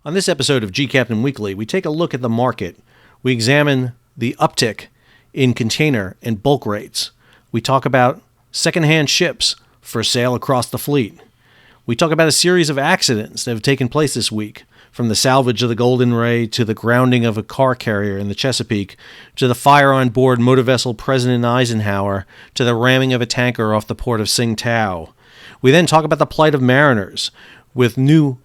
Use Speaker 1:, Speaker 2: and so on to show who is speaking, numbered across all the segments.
Speaker 1: On this episode of gCaptain Weekly, we take a look at the market. We examine the uptick in container and bulk rates. We talk about secondhand ships for sale across the fleet. We talk about a series of accidents that have taken place this week, from the salvage of the Golden Ray to the grounding of a car carrier in the Chesapeake, to the fire on board motor vessel President Eisenhower, to the ramming of a tanker off the port of Qingdao. We then talk about the plight of mariners, with new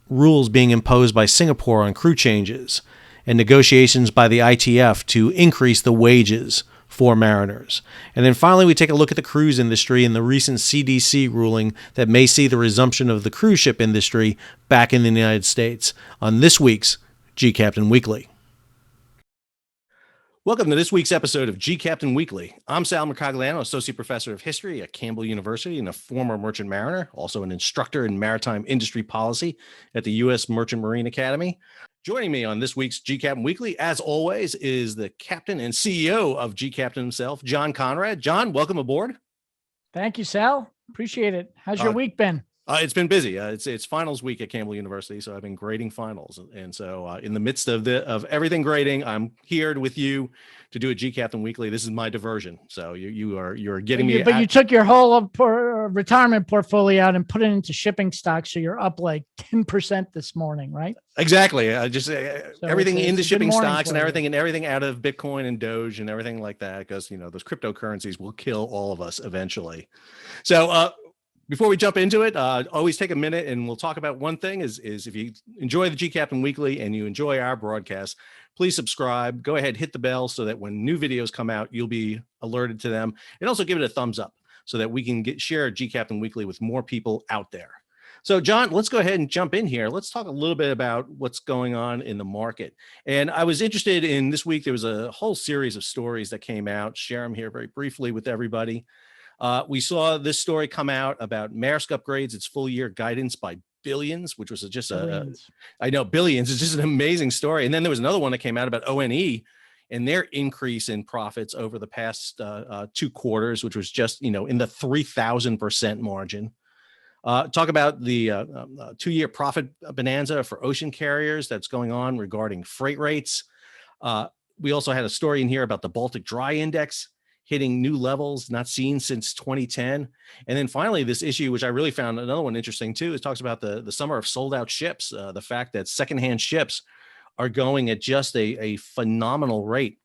Speaker 1: rules being imposed by Singapore on crew changes, and negotiations by the ITF to increase the wages for mariners. And then finally, we take a look at the cruise industry and the recent CDC ruling that may see the resumption of the cruise ship industry back in the United States on this week's gCaptain Weekly. Welcome to this week's episode of gCaptain Weekly. I'm Sal Mercogliano, Associate Professor of History at Campbell University and a former merchant mariner, also an instructor in maritime industry policy at the U.S. Merchant Marine Academy. Joining me on this week's gCaptain Weekly, as always, is the captain and CEO of gCaptain himself, John Konrad. John, welcome aboard.
Speaker 2: Thank you, Sal. Appreciate it. How's your week been?
Speaker 1: It's been busy. It's finals week at Campbell University, so I've been grading finals, and so in the midst of everything grading, I'm here with you to do a gCaptain Weekly. This is my diversion. So you're getting me.
Speaker 2: But you took your whole retirement portfolio out and put it into shipping stocks, so you're up like 10% this morning, right?
Speaker 1: Exactly. Everything into shipping stocks and everything out of Bitcoin and Doge and everything like that, because those cryptocurrencies will kill all of us eventually. So. Before we jump into it, always take a minute and we'll talk about one thing is if you enjoy the gCaptain Weekly and you enjoy our broadcast, please subscribe, go ahead, hit the bell so that when new videos come out, you'll be alerted to them, and also give it a thumbs up so that we can share gCaptain Weekly with more people out there. So John, let's go ahead and jump in here. Let's talk a little bit about what's going on in the market. And I was interested in this week, there was a whole series of stories that came out, share them here very briefly with everybody. We saw this story come out about Maersk upgrades its full year guidance by billions, which was just billions. I know billions is just an amazing story. And then there was another one that came out about ONE and their increase in profits over the past 2 quarters, which was just, in the 3,000% margin. Talk about the 2-year profit bonanza for ocean carriers that's going on regarding freight rates. We also had a story in here about the Baltic dry index hitting new levels not seen since 2010. And then finally, this issue, which I really found another one interesting too, it talks about the summer of sold out ships, the fact that secondhand ships are going at just a phenomenal rate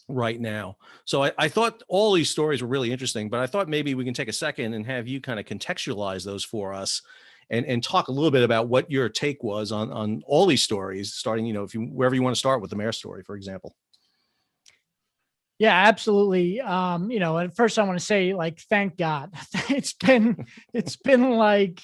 Speaker 1: right now. So I thought all these stories were really interesting, but I thought maybe we can take a second and have you kind of contextualize those for us and talk a little bit about what your take was on all these stories, starting, wherever you want to start with the Maersk story, for example.
Speaker 2: Yeah, absolutely. At first I want to say, thank God. It's been like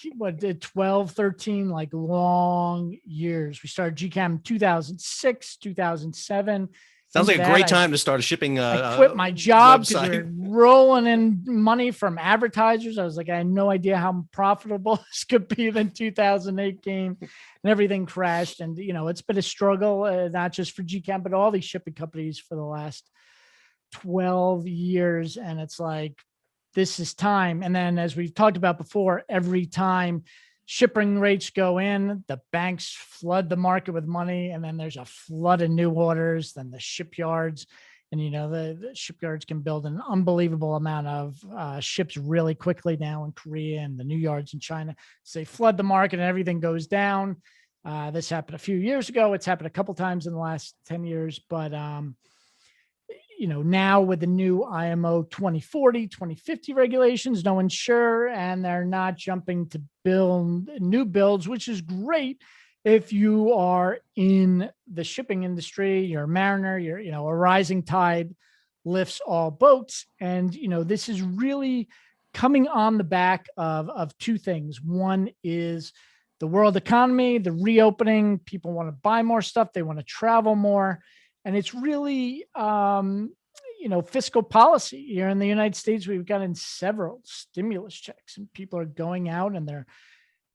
Speaker 2: 12, 13, long years. We started gCaptain 2006, 2007.
Speaker 1: Sounds like a great time to start a shipping
Speaker 2: I quit my job because we were rolling in money from advertisers. I was like, I had no idea how profitable this could be. Then 2008 came and everything crashed. And, it's been a struggle, not just for gCaptain, but all these shipping companies for the last 12 years. And it's like, this is time. And then, as we've talked about before, every time shipping rates go in, the banks flood the market with money, and then there's a flood of new orders. Then the shipyards, and the shipyards can build an unbelievable amount of ships really quickly now in Korea and the new yards in China. So they flood the market and everything goes down. This happened a few years ago. It's happened a couple times in the last 10 years, but now with the new IMO 2040, 2050 regulations, no one's sure, and they're not jumping to build new builds, which is great if you are in the shipping industry, you're a mariner, you're, a rising tide lifts all boats. And, this is really coming on the back of 2 things. One is the world economy, the reopening. People want to buy more stuff. They want to travel more. And it's really, fiscal policy here in the United States. We've gotten several stimulus checks, and people are going out and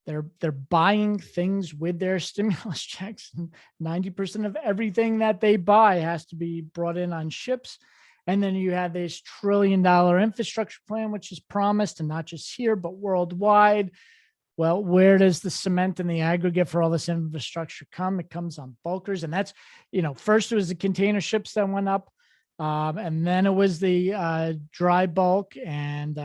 Speaker 2: they're buying things with their stimulus checks. And 90% of everything that they buy has to be brought in on ships. And then you have this $1 trillion infrastructure plan, which is promised, and not just here, but worldwide. Well, where does the cement and the aggregate for all this infrastructure come? It comes on bulkers. And that's, first it was the container ships that went up. And then it was the dry bulk and,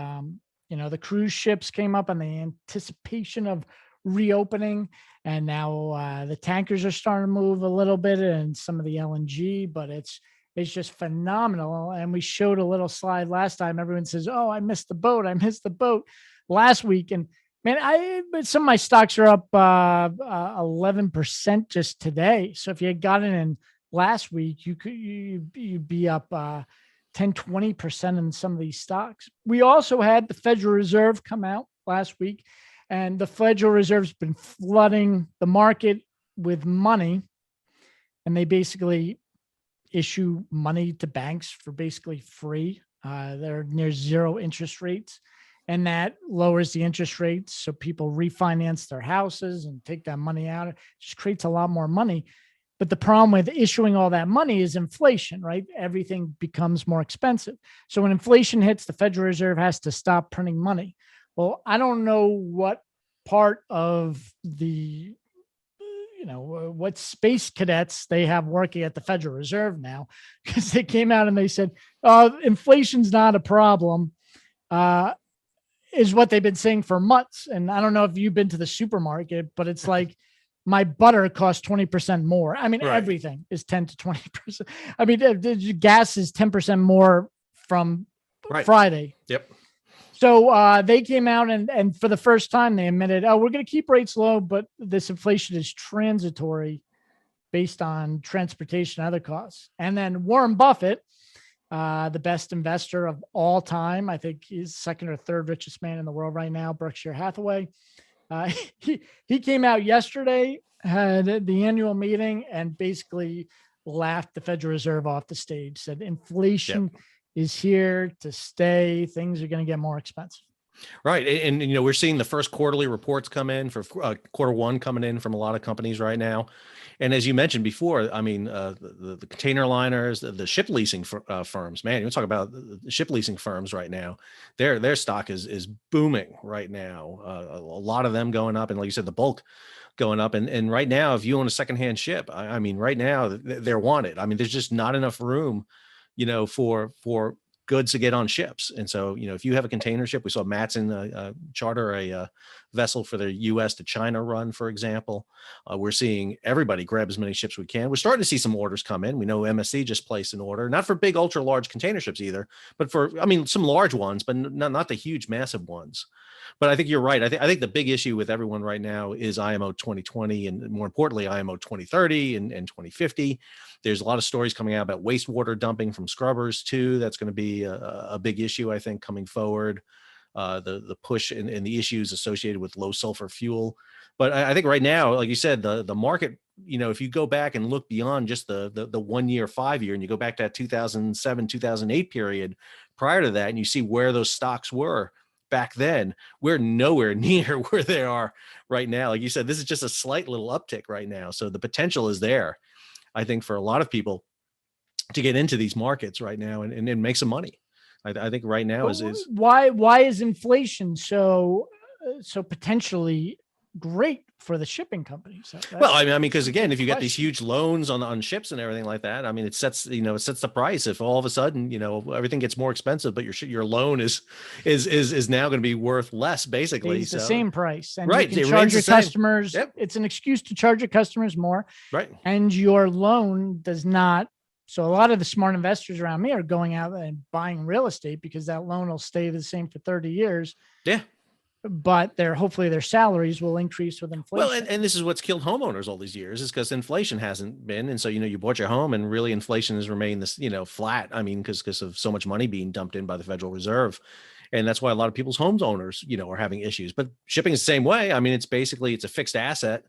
Speaker 2: the cruise ships came up in the anticipation of reopening. And now the tankers are starting to move a little bit and some of the LNG, but it's just phenomenal. And we showed a little slide last time. Everyone says, "Oh, I missed the boat. I missed the boat last week." And man, some of my stocks are up 11% just today. So if you had gotten in last week, you'd be up 10, 20% in some of these stocks. We also had the Federal Reserve come out last week, and the Federal Reserve's been flooding the market with money, and they basically issue money to banks for basically free. They're near zero interest rates, and that lowers the interest rates. So people refinance their houses and take that money out. It just creates a lot more money. But the problem with issuing all that money is inflation, right? Everything becomes more expensive. So when inflation hits, the Federal Reserve has to stop printing money. Well, I don't know what part of the what space cadets they have working at the Federal Reserve now, because they came out and they said, "Oh, inflation's not a problem," is what they've been saying for months. And I don't know if you've been to the supermarket, but it's like my butter costs 20% more. I mean,
Speaker 1: Right.
Speaker 2: Everything is 10 to 20%. I mean, the gas is 10% more from Friday.
Speaker 1: Yep.
Speaker 2: So they came out and for the first time they admitted, "Oh, we're going to keep rates low, but this inflation is transitory based on transportation and other costs." And then Warren Buffett, the best investor of all time, I think he's second or third richest man in the world right now, Berkshire Hathaway. He came out yesterday, had the annual meeting, and basically laughed the Federal Reserve off the stage, said inflation is here to stay. Things are going to get more expensive.
Speaker 1: Right. And we're seeing the first quarterly reports come in for quarter one coming in from a lot of companies right now. And as you mentioned before, I mean, the container liners, the ship leasing firms, man, you talk about the ship leasing firms right now, their stock is booming right now. A lot of them going up. And like you said, the bulk going up. And right now, if you own a secondhand ship, I mean, right now they're wanted. I mean, there's just not enough room, for goods to get on ships. And so, if you have a container ship, we saw Matson charter a vessel for the U.S. to China run, for example. We're seeing everybody grab as many ships we can. We're starting to see some orders come in. We know MSC just placed an order, not for big, ultra large container ships either, but for, some large ones, but not the huge, massive ones. But I think you're right. I think the big issue with everyone right now is IMO 2020 and more importantly, IMO 2030 and 2050. There's a lot of stories coming out about wastewater dumping from scrubbers too. That's going to be a big issue, I think, coming forward. The push and the issues associated with low sulfur fuel. But I think right now, like you said, the market, if you go back and look beyond just the 1 year, 5 year, and you go back to that 2007, 2008 period prior to that, and you see where those stocks were back then, we're nowhere near where they are right now. Like you said, this is just a slight little uptick right now. So the potential is there, I think, for a lot of people to get into these markets right now and make some money. I think right now is
Speaker 2: why is inflation so potentially great for the shipping companies?
Speaker 1: Well, I mean, because again, if you got these huge loans on ships and everything like that, I mean, it sets the price. If all of a sudden, everything gets more expensive, but your loan is now going to be worth less, basically.
Speaker 2: It's the same price, and
Speaker 1: right?
Speaker 2: You can charge your customers. Yep. It's an excuse to charge your customers more,
Speaker 1: right?
Speaker 2: And your loan does not. So a lot of the smart investors around me are going out and buying real estate because that loan will stay the same for 30 years.
Speaker 1: Yeah.
Speaker 2: But hopefully their salaries will increase with inflation.
Speaker 1: Well, and this is what's killed homeowners all these years is because inflation hasn't been. And so, you bought your home and really inflation has remained this, flat. I mean, because of so much money being dumped in by the Federal Reserve. And that's why a lot of people's homes owners, are having issues. But shipping is the same way. I mean, it's a fixed asset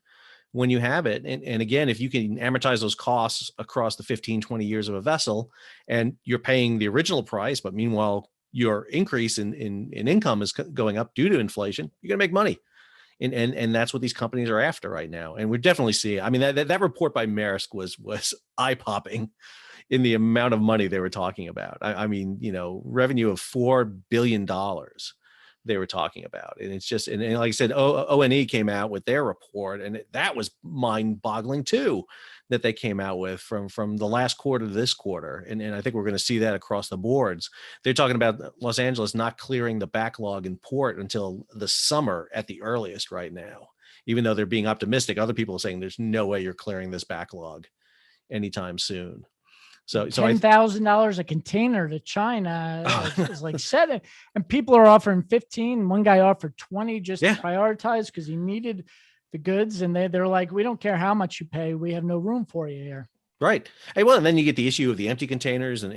Speaker 1: when you have it. And again, if you can amortize those costs across the 15, 20 years of a vessel and you're paying the original price, but meanwhile, your increase in income is going up due to inflation, you're going to make money. And that's what these companies are after right now. And we're definitely seeing, I mean, that report by Maersk was eye-popping in the amount of money they were talking about. I mean, revenue of $4 billion they were talking about. And it's just, and like I said, ONE came out with their report, and that was mind-boggling too, that they came out with from the last quarter to this quarter. And I think we're going to see that across the boards. They're talking about Los Angeles not clearing the backlog in port until the summer at the earliest right now, even though they're being optimistic. Other people are saying there's no way you're clearing this backlog anytime soon. So
Speaker 2: $10,000 a container to China is like set, and people are offering 15. One guy offered 20 just to prioritize because he needed the goods, and they're like, we don't care how much you pay, we have no room for you here.
Speaker 1: Right. Hey, well, and then you get the issue of the empty containers and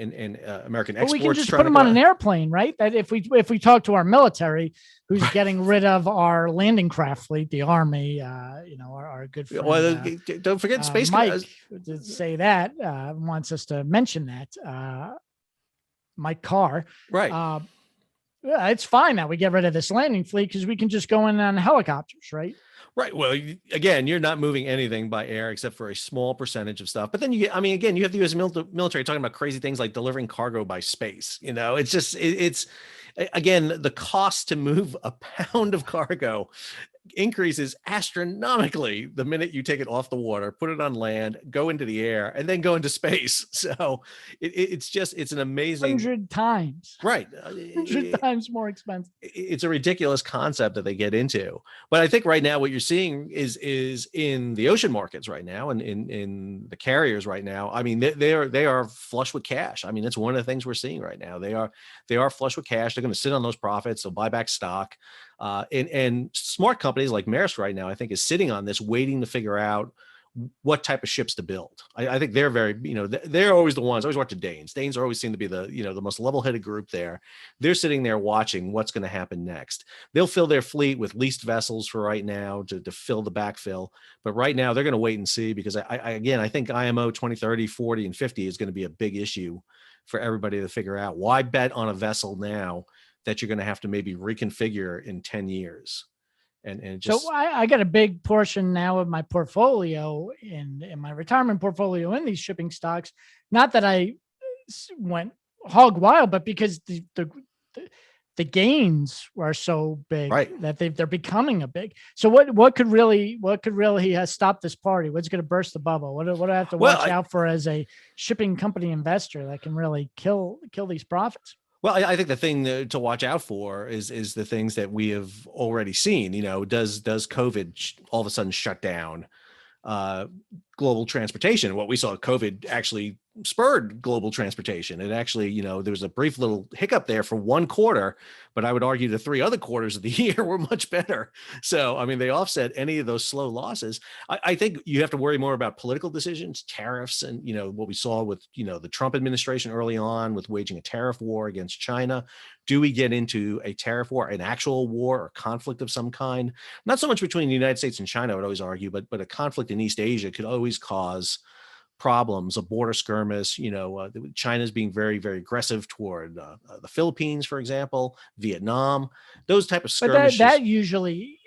Speaker 1: American exports.
Speaker 2: We can just put them on an airplane, right? That if we talk to our military, who's getting rid of our landing craft fleet, the Army, our good friend.
Speaker 1: Well, don't forget Space
Speaker 2: Mike did say that wants us to mention that. Mike Carr,
Speaker 1: right?
Speaker 2: It's fine that we get rid of this landing fleet because we can just go in on helicopters, right?
Speaker 1: Right. Well, again, you're not moving anything by air except for a small percentage of stuff. But then you get, again, you have the U.S. military talking about crazy things like delivering cargo by space. It's just, it's again, the cost to move a pound of cargo increases astronomically the minute you take it off the water, put it on land, go into the air, and then go into space. So it's an amazing
Speaker 2: 100 times,
Speaker 1: right?
Speaker 2: 100 times more expensive.
Speaker 1: It's a ridiculous concept that they get into. But I think right now what you're seeing is in the ocean markets right now, and in the carriers right now. They are flush with cash. That's one of the things we're seeing right now. They are flush with cash. They're going to sit on those profits. They'll buy back stock. And smart companies like Maersk right now, I think, is sitting on this, waiting to figure out what type of ships to build. I think they're very, they're always the ones. I always watch the Danes. Danes always seem to be the most level-headed group there. They're sitting there watching what's going to happen next. They'll fill their fleet with leased vessels for right now to fill the backfill. But right now they're going to wait and see, because I think IMO 2030, 40, and 50 is going to be a big issue for everybody to figure out. Why bet on a vessel now that you're going to have to maybe reconfigure in 10 years? And just,
Speaker 2: so I got a big portion now of my portfolio in my retirement portfolio in these shipping stocks. Not that I went hog wild, but because the gains were so big,
Speaker 1: right,
Speaker 2: that they're becoming a big. So what could really stop this party? What's going to burst the bubble? What do I have to watch out for as a shipping company investor that can really kill these profits?
Speaker 1: Well, I think the thing to watch out for is the things that we have already seen. Does COVID all of a sudden shut down global transportation? What we saw, COVID actually spurred global transportation. It actually, there was a brief little hiccup there for one quarter, but I would argue the 3 other quarters of the year were much better. So, they offset any of those slow losses. I think you have to worry more about political decisions, tariffs, and, what we saw with, the Trump administration early on with waging a tariff war against China. Do we get into a tariff war, an actual war or conflict of some kind? Not so much between the United States and China, I would always argue, but a conflict in East Asia could always cause problems, a border skirmish. China's being very, very aggressive toward the Philippines, for example, Vietnam, those type of skirmishes.
Speaker 2: But that usually,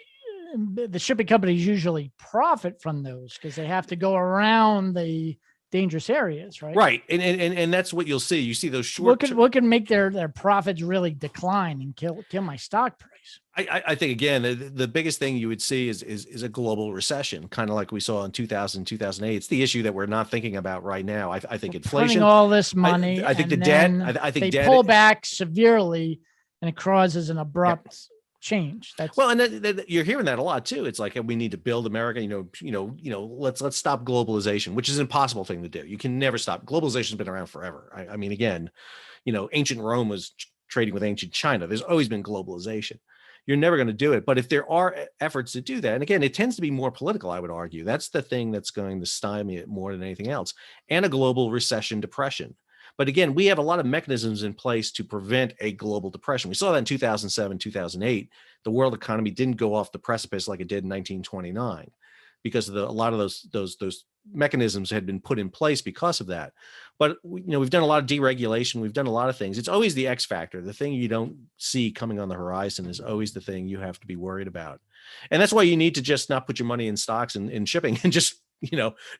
Speaker 2: the shipping companies usually profit from those because they have to go around the dangerous areas, right?
Speaker 1: Right, and that's what you'll see. You see those short.
Speaker 2: What can make their profits really decline and kill my stock price?
Speaker 1: I think, again, the biggest thing you would see is a global recession, kind of like we saw in 2000, 2008. It's the issue that we're not thinking about right now. I think inflation,
Speaker 2: printing all this money.
Speaker 1: I think the debt. I think
Speaker 2: they pull back severely, and it causes an abrupt change. That's
Speaker 1: well, and then you're hearing that a lot too. It's like, we need to build America. Let's stop globalization, which is an impossible thing to do. You can never stop. Globalization's been around forever. Again, ancient Rome was trading with ancient China. There's always been globalization. You're never going to do it. But if there are efforts to do that, and again, it tends to be more political, I would argue. That's the thing that's going to stymie it more than anything else, and a global recession, depression. But again, we have a lot of mechanisms in place to prevent a global depression. We saw that in 2007, 2008. The world economy didn't go off the precipice like it did in 1929 because of a lot of those mechanisms had been put in place because of that. But we've done a lot of deregulation. We've done a lot of things. It's always the X factor. The thing you don't see coming on the horizon is always the thing you have to be worried about. And that's why you need to just not put your money in stocks and shipping, and just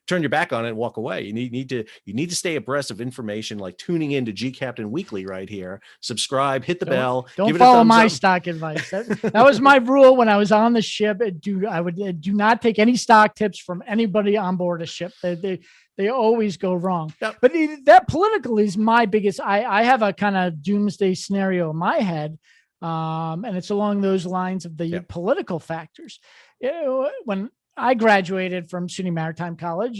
Speaker 1: turn your back on it and walk away. You need to stay abreast of information, like tuning into gCaptain Weekly right here. Subscribe, hit the bell.
Speaker 2: Don't follow my stock advice. That was my rule when I was on the ship. I would do not take any stock tips from anybody on board a ship. They always go wrong. Yep. But that political is my biggest. I have a kind of doomsday scenario in my head, and it's along those lines of the political factors. When I graduated from SUNY Maritime College,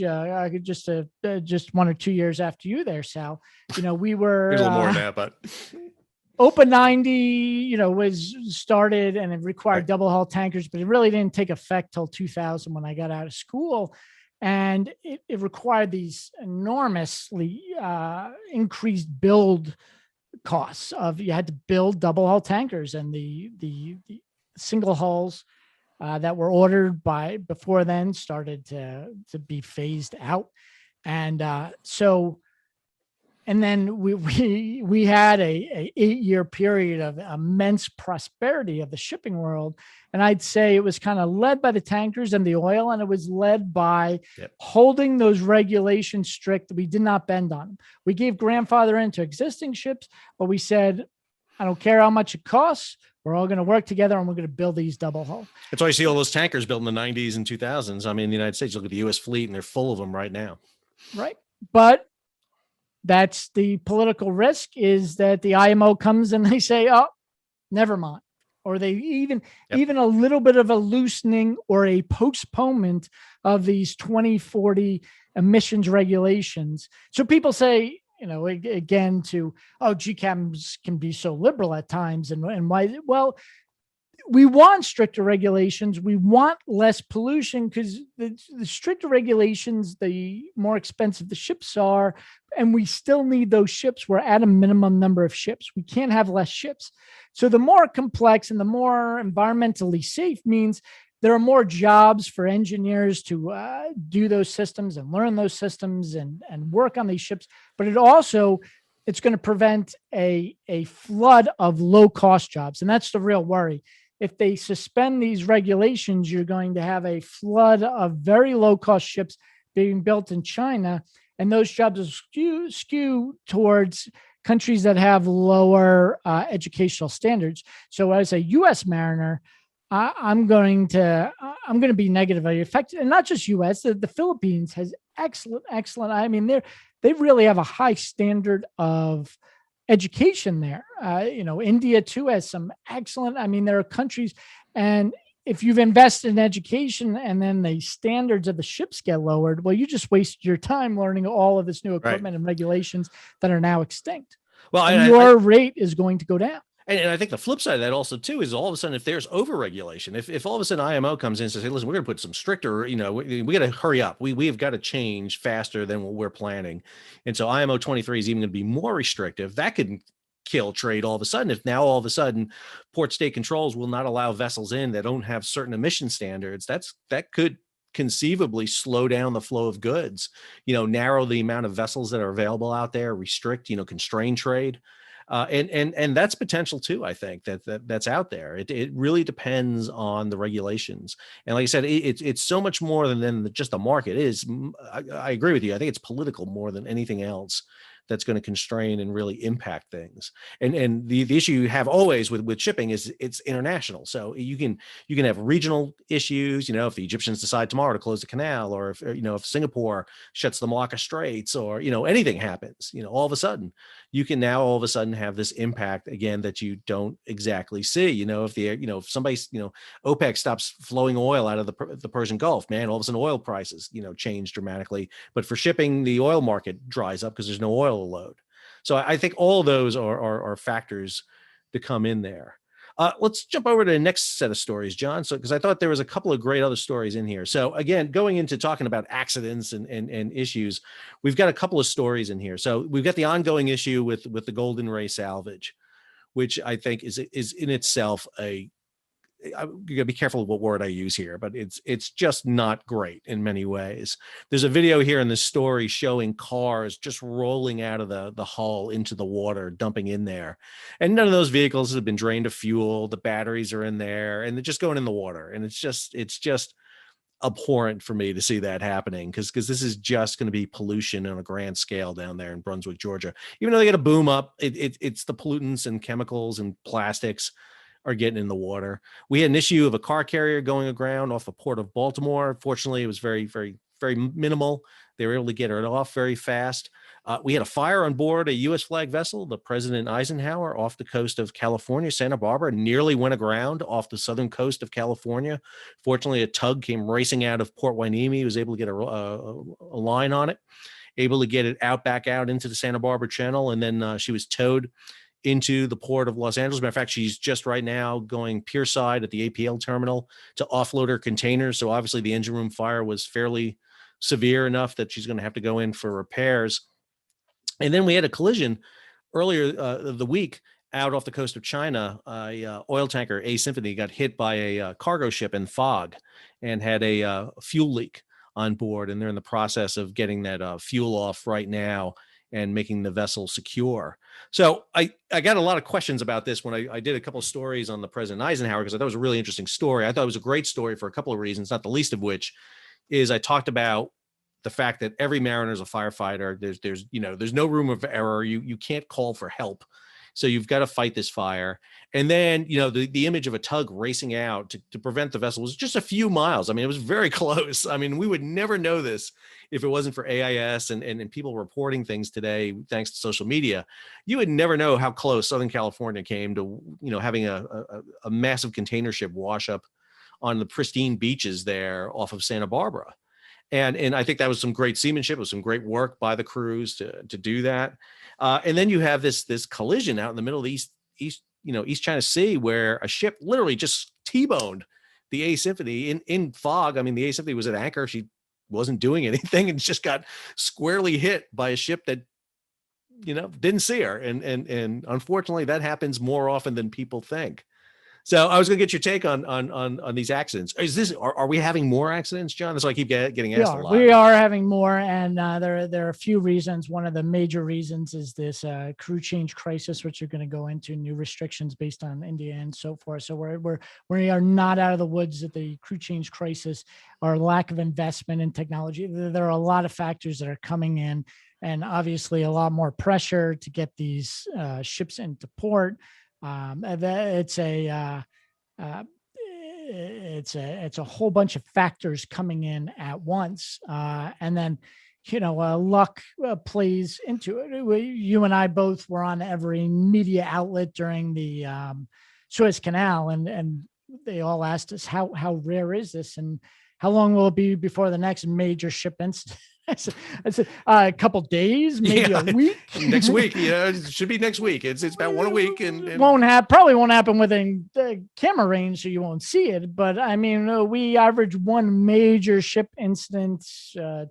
Speaker 2: just 1 or 2 years after you there, Sal. We were
Speaker 1: a little more than that, but
Speaker 2: Open 90, was started and it required double hull tankers, but it really didn't take effect till 2000 when I got out of school. And it required these enormously increased build costs you had to build double hull tankers, and the single hulls that were ordered before then started to be phased out. And and then we had a 8-year period of immense prosperity of the shipping world. And I'd say it was kind of led by the tankers and the oil, and it was led by holding those regulations strict. We did not bend on them. We gave grandfather into existing ships, but we said, I don't care how much it costs. We're all going to work together and we're going to build these double hull.
Speaker 1: That's why you see all those tankers built in the 90s and 2000s. I mean, in the United States, look at the U.S. fleet and they're full of them right now.
Speaker 2: Right. But that's the political risk, is that the IMO comes and they say, oh, never mind. Or they even a little bit of a loosening or a postponement of these 2040 emissions regulations. So people say, again, gCaptains can be so liberal at times. And why? Well, we want stricter regulations. We want less pollution, because the stricter regulations, the more expensive the ships are. And we still need those ships. We're at a minimum number of ships. We can't have less ships. So the more complex and the more environmentally safe means there are more jobs for engineers to do those systems and learn those systems and work on these ships. But it's going to prevent a flood of low-cost jobs. And that's the real worry. If they suspend these regulations, you're going to have a flood of very low-cost ships being built in China, and those jobs will skew towards countries that have lower educational standards. So as a U.S. mariner, I'm going to be negatively affected, and not just U.S. The Philippines has excellent. I mean, they really have a high standard of education there. India too has some excellent. I mean, there are countries, and if you've invested in education and then the standards of the ships get lowered, well, you just wasted your time learning all of this new equipment and regulations that are now extinct. Well, and your rate is going to go down.
Speaker 1: And I think the flip side of that also too is all of a sudden, if there's overregulation, if all of a sudden IMO comes in and says, hey, listen, we're going to put some stricter, we got to hurry up. We have got to change faster than what we're planning. And so IMO 23 is even going to be more restrictive. That could kill trade all of a sudden. If now all of a sudden port state controls will not allow vessels in that don't have certain emission standards, that could conceivably slow down the flow of goods, narrow the amount of vessels that are available out there, restrict, constrain trade. And that's potential too. I think that's out there. It really depends on the regulations. And like I said, it's so much more than just the market. It is. I agree with you. I think it's political more than anything else that's going to constrain and really impact things. And the issue you have always with shipping is it's international. So you can have regional issues, if the Egyptians decide tomorrow to close the canal, or if Singapore shuts the Malacca Straits, or, anything happens, all of a sudden you can now all of a sudden have this impact again that you don't exactly see. If somebody's, OPEC stops flowing oil out of the Persian Gulf, man, all of a sudden oil prices, change dramatically. But for shipping, the oil market dries up because there's no oil to load. So I think all of those are factors to come in there. Let's jump over to the next set of stories, John. So, because I thought there was a couple of great other stories in here. So again, going into talking about accidents and issues, we've got a couple of stories in here. So we've got the ongoing issue with the Golden Ray salvage, which I think is in itself you gotta be careful with what word I use here, but it's just not great in many ways. There's a video here in this story showing cars just rolling out of the hull into the water, dumping in there. And none of those vehicles have been drained of fuel. The batteries are in there and they're just going in the water. And it's just abhorrent for me to see that happening, because this is just going to be pollution on a grand scale down there in Brunswick, Georgia. Even though they get a boom up, it's the pollutants and chemicals and plastics are getting in the water. We had an issue of a car carrier going aground off the port of Baltimore. Fortunately, it was very, very, very minimal. They were able to get it off very fast. We had a fire on board a U.S. flag vessel, the President Eisenhower, off the coast of California. Santa Barbara nearly went aground off the southern coast of California. Fortunately, a tug came racing out of Port Hueneme, was able to get a line on it, able to get it back out into the Santa Barbara Channel, and then she was towed into the port of Los Angeles. Matter of fact, she's just right now going pierside at the APL terminal to offload her containers. So obviously the engine room fire was fairly severe enough that she's going to have to go in for repairs. And then we had a collision earlier the week out off the coast of China. A oil tanker, A Symphony, got hit by a cargo ship in fog and had a fuel leak on board. And they're in the process of getting that fuel off right now and making the vessel secure. So I got a lot of questions about this when I did a couple of stories on the President Eisenhower, because I thought it was a really interesting story. I thought it was a great story for a couple of reasons, not the least of which is I talked about the fact that every mariner is a firefighter. There's no room of error. You can't call for help. So you've got to fight this fire. And then, the image of a tug racing out to prevent the vessel was just a few miles. I mean, it was very close. I mean, we would never know this if it wasn't for AIS and people reporting things today, thanks to social media. You would never know how close Southern California came to, having a massive container ship wash up on the pristine beaches there off of Santa Barbara. And I think that was some great seamanship. It was some great work by the crews to do that. And then you have this collision out in the middle of the East China Sea, where a ship literally just T-boned the A Symphony in fog. I mean, the A Symphony was at anchor. She wasn't doing anything and just got squarely hit by a ship that, didn't see her. And unfortunately, that happens more often than people think. So I was going to get your take on these accidents. Are we having more accidents, John? That's why I keep getting asked a lot.
Speaker 2: We are having more, and there are a few reasons. One of the major reasons is this crew change crisis, which you're going to go into, new restrictions based on India and so forth. So we are not out of the woods at the crew change crisis or lack of investment in technology. There are a lot of factors that are coming in, and obviously a lot more pressure to get these ships into port. It's a whole bunch of factors coming in at once, and then luck plays into it. You and I both were on every media outlet during the Suez Canal, and they all asked us how rare is this, and how long will it be before the next major ship incident? I said a couple days, maybe a week.
Speaker 1: Next week, it should be next week. It's about one a week, and
Speaker 2: probably won't happen within the camera range, so you won't see it. But I mean, we average one major ship incident,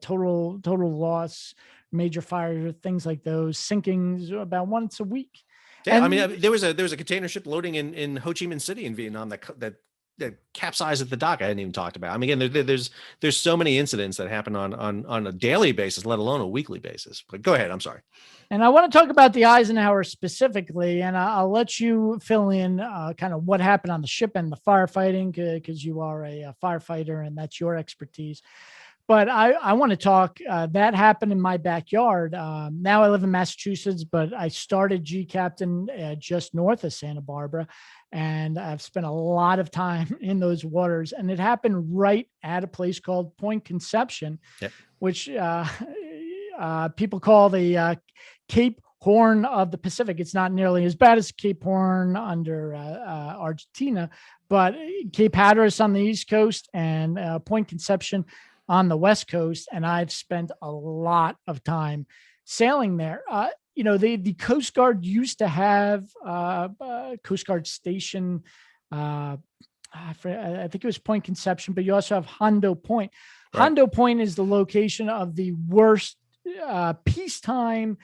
Speaker 2: total loss, major fire, things like those, sinkings about once a week.
Speaker 1: Yeah, and, I mean, there was a container ship loading in Ho Chi Minh City in Vietnam that capsized at the dock. I hadn't even talked about. I mean, again, there's so many incidents that happen on a daily basis, let alone a weekly basis. But go ahead. I'm sorry.
Speaker 2: And I want to talk about the Eisenhower specifically, and I'll let you fill in kind of what happened on the ship and the firefighting, because you are a firefighter and that's your expertise. But I want to talk, that happened in my backyard. Now I live in Massachusetts, but I started gCaptain just north of Santa Barbara. And I've spent a lot of time in those waters. And it happened right at a place called Point Conception, yep, which people call the Cape Horn of the Pacific. It's not nearly as bad as Cape Horn under Argentina, but Cape Hatteras on the East Coast and Point Conception on the West Coast. And I've spent a lot of time sailing there. The Coast Guard used to have a Coast Guard station. I think it was Point Conception, but you also have Hondo Point. Right. Hondo Point is the location of the worst peacetime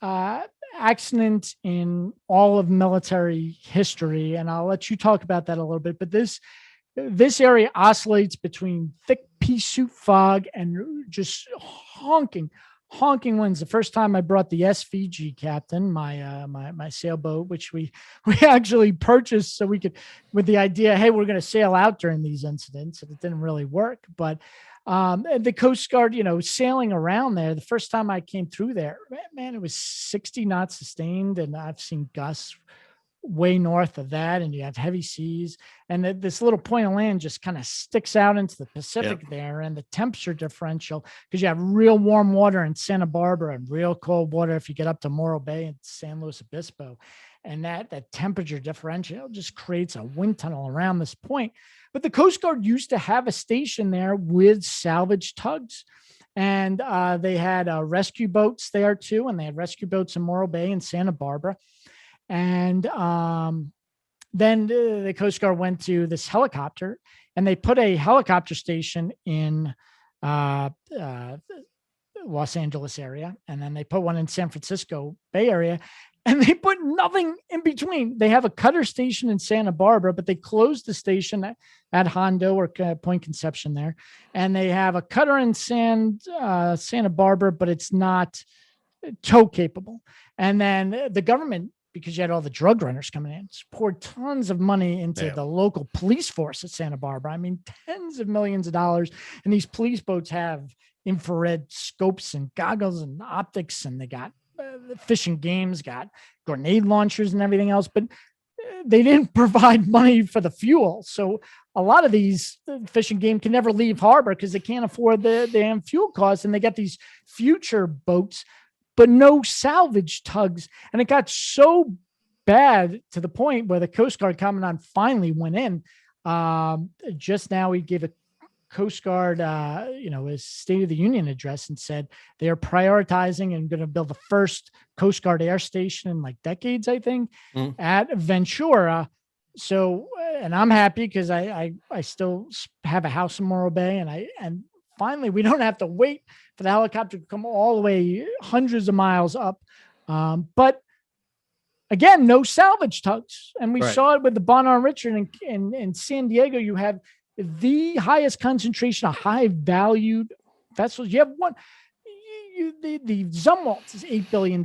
Speaker 2: accident in all of military history. And I'll let you talk about that a little bit. But this area oscillates between thick pea soup fog and just honking honking winds. The first time I brought the SVG Captain, my sailboat, which we actually purchased so we could, with the idea, hey, we're going to sail out during these incidents, and it didn't really work. But the Coast Guard, sailing around there, the first time I came through there, man, it was 60 knots sustained, and I've seen gusts way north of that, and you have heavy seas, and this little point of land just kind of sticks out into the Pacific there, and the temperature differential, because you have real warm water in Santa Barbara and real cold water if you get up to Morro Bay and San Luis Obispo, and that temperature differential just creates a wind tunnel around this point. But the Coast Guard used to have a station there with salvage tugs, and they had rescue boats there too, and they had rescue boats in Morro Bay and Santa Barbara. And then the Coast Guard went to this helicopter, and they put a helicopter station in Los Angeles area, and then they put one in San Francisco Bay Area, and they put nothing in between. They have a cutter station in Santa Barbara, but they closed the station at Hondo or Point Conception there, and they have a cutter in Santa Barbara, but it's not tow capable. And then the government, because you had all the drug runners coming in, poured tons of money into the local police force at Santa Barbara. I mean, tens of millions of dollars. And these police boats have infrared scopes and goggles and optics, and they got fishing games, got grenade launchers and everything else, but they didn't provide money for the fuel. So a lot of these fishing game can never leave harbor because they can't afford the damn fuel costs, and they got these future boats but no salvage tugs. And it got so bad to the point where the Coast Guard Commandant finally went in. Just now, he gave a Coast Guard, his State of the Union address, and said they are prioritizing and going to build the first Coast Guard air station in like decades, I think, at Ventura. So, and I'm happy because I still have a house in Morro Bay, and finally, we don't have to wait for the helicopter to come all the way hundreds of miles up. But again, no salvage tugs. And we saw it with the Bonar Richard in San Diego. You have the highest concentration of high valued vessels. You have one, the Zumwalt is $8 billion.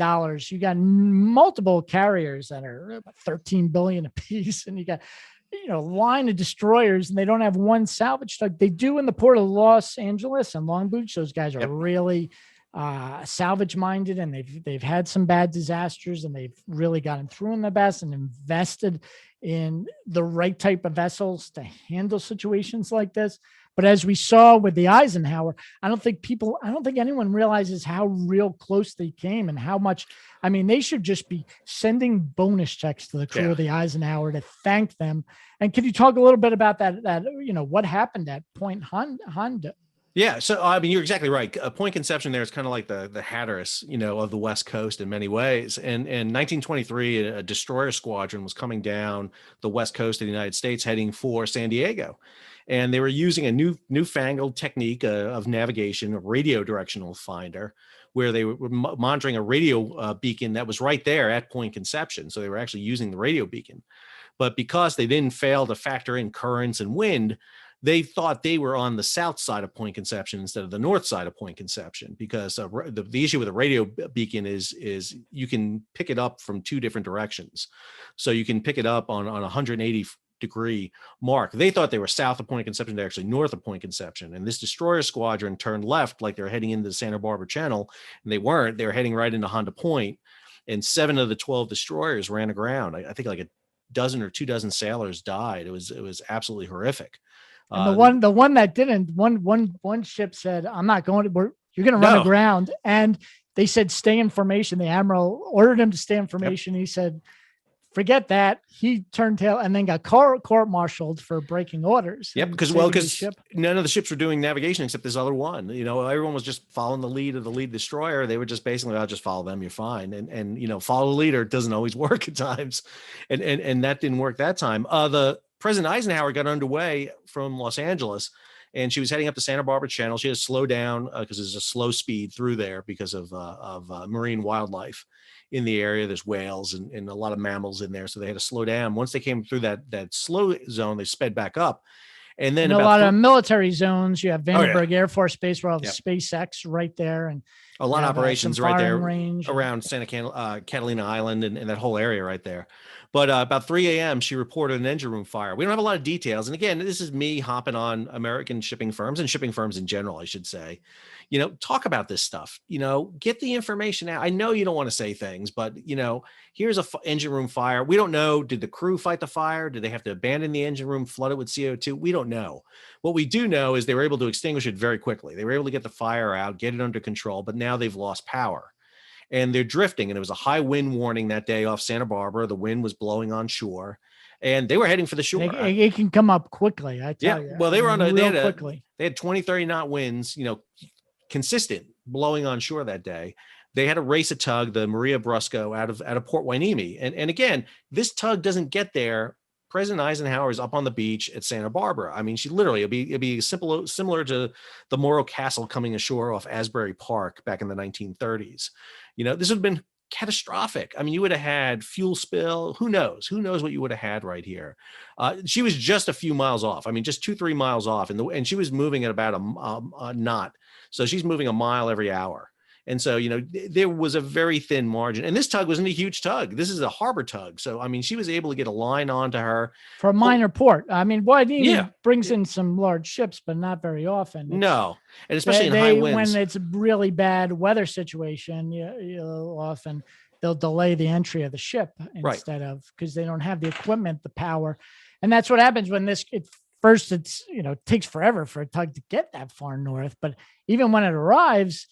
Speaker 2: You got multiple carriers that are about $13 billion a piece. And you got, line of destroyers, and they don't have one salvage tug. They do in the port of Los Angeles and Long Beach. Those guys are really salvage minded, and they've had some bad disasters, and they've really gotten through in the best and invested in the right type of vessels to handle situations like this. But as we saw with the Eisenhower, I don't think anyone realizes how real close they came and how much. I mean, they should just be sending bonus checks to the crew of the Eisenhower to thank them. And can you talk a little bit about that what happened at Point Hondo?
Speaker 1: Yeah. So, I mean, you're exactly right. Point Conception there is kind of like the Hatteras, of the West Coast in many ways. And in 1923, a destroyer squadron was coming down the West Coast of the United States heading for San Diego. And they were using a newfangled technique of navigation, a radio directional finder, where they were monitoring a radio beacon that was right there at Point Conception. So they were actually using the radio beacon. But because they didn't fail to factor in currents and wind, they thought they were on the south side of Point Conception instead of the north side of Point Conception, because the issue with a radio beacon is you can pick it up from two different directions. So you can pick it up on 180 degree mark. They thought they were south of Point Conception. They're actually north of Point Conception. And this destroyer squadron turned left like they're heading into the Santa Barbara Channel, and they weren't. They were heading right into Honda Point. And 7 of the 12 destroyers ran aground. I think like a dozen or 2 dozen sailors died. It was absolutely horrific.
Speaker 2: And the one that didn't, one ship said, "I'm not going to. You're going to run aground." And they said, "Stay in formation." The admiral ordered him to stay in formation. He said, "Forget that." He turned tail and then got court-martialed for breaking orders.
Speaker 1: Yep, because none of the ships were doing navigation except this other one. Everyone was just following the lead of the lead destroyer. They were just basically, "I'll just follow them. You're fine." And follow the leader doesn't always work at times, and that didn't work that time. The President Eisenhower got underway from Los Angeles, and she was heading up the Santa Barbara Channel. She had to slow down because there's a slow speed through there because of marine wildlife in the area. There's whales and a lot of mammals in there, so they had to slow down. Once they came through that slow zone, they sped back up. And then
Speaker 2: a lot of military zones. You have Vandenberg Air Force Base where all the SpaceX right there. And
Speaker 1: a lot of operations right there
Speaker 2: range
Speaker 1: around Santa Catalina Island and that whole area right there. But about 3 a.m., she reported an engine room fire. We don't have a lot of details. And again, this is me hopping on American shipping firms and shipping firms in general, I should say. Talk about this stuff, get the information out. I know you don't want to say things, but, here's a engine room fire. We don't know. Did the crew fight the fire? Did they have to abandon the engine room, flood it with CO2? We don't know. What we do know is they were able to extinguish it very quickly. They were able to get the fire out, get it under control, but now they've lost power. And they're drifting. And it was a high wind warning that day off Santa Barbara. The wind was blowing on shore and they were heading for the shore.
Speaker 2: It can come up quickly. I tell you.
Speaker 1: Well, they were on
Speaker 2: quickly.
Speaker 1: They had 20, 30 knot winds, consistent blowing on shore that day. They had to race a tug, the Maria Brusco out of Port Hueneme. And again, this tug doesn't get there. President Eisenhower is up on the beach at Santa Barbara. I mean, she literally, it'd be similar to the Morro Castle coming ashore off Asbury Park back in the 1930s. This would have been catastrophic. I mean, you would have had fuel spill. Who knows what you would have had right here. She was just a few miles off. I mean, just 2-3 miles off. And she was moving at about a knot. So she's moving a mile every hour. And so, there was a very thin margin. And this tug wasn't a huge tug. This is a harbor tug. So, I mean, she was able to get a line onto her.
Speaker 2: For a minor port. I mean, Hueneme brings in some large ships, but not very often.
Speaker 1: No. And especially in high winds.
Speaker 2: When it's a really bad weather situation, often they'll delay the entry of the ship instead of, because they don't have the equipment, the power. And that's what happens when first it's, takes forever for a tug to get that far north. But even when it arrives,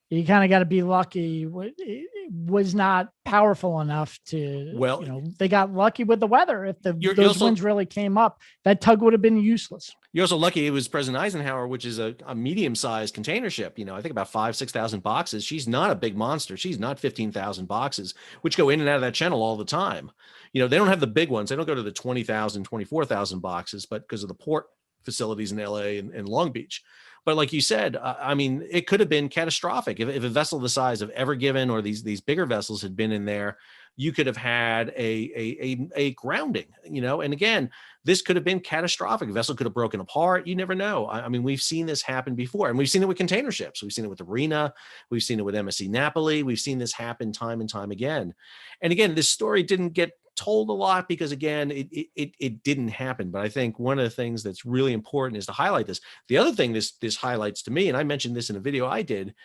Speaker 2: you kind of got to be lucky. It was not powerful enough to, they got lucky with the weather. If those winds really came up, that tug would have been useless.
Speaker 1: You're also lucky it was President Eisenhower, which is a medium-sized container ship, I think about 5,000-6,000 boxes. She's not a big monster. She's not 15,000 boxes, which go in and out of that channel all the time. They don't have the big ones. They don't go to the 20,000, 24,000 boxes, but because of the port facilities in LA and Long Beach. But like you said, I mean, it could have been catastrophic if a vessel the size of Ever Given or these bigger vessels had been in there. You could have had a grounding, and again, this could have been catastrophic. A vessel could have broken apart. You never know. I mean, we've seen this happen before, and we've seen it with container ships. We've seen it with the Rena. We've seen it with MSC Napoli. We've seen this happen time and time again. And again, this story didn't get told a lot because again, it didn't happen. But I think one of the things that's really important is to highlight this. The other thing this highlights to me, and I mentioned this in a video I did,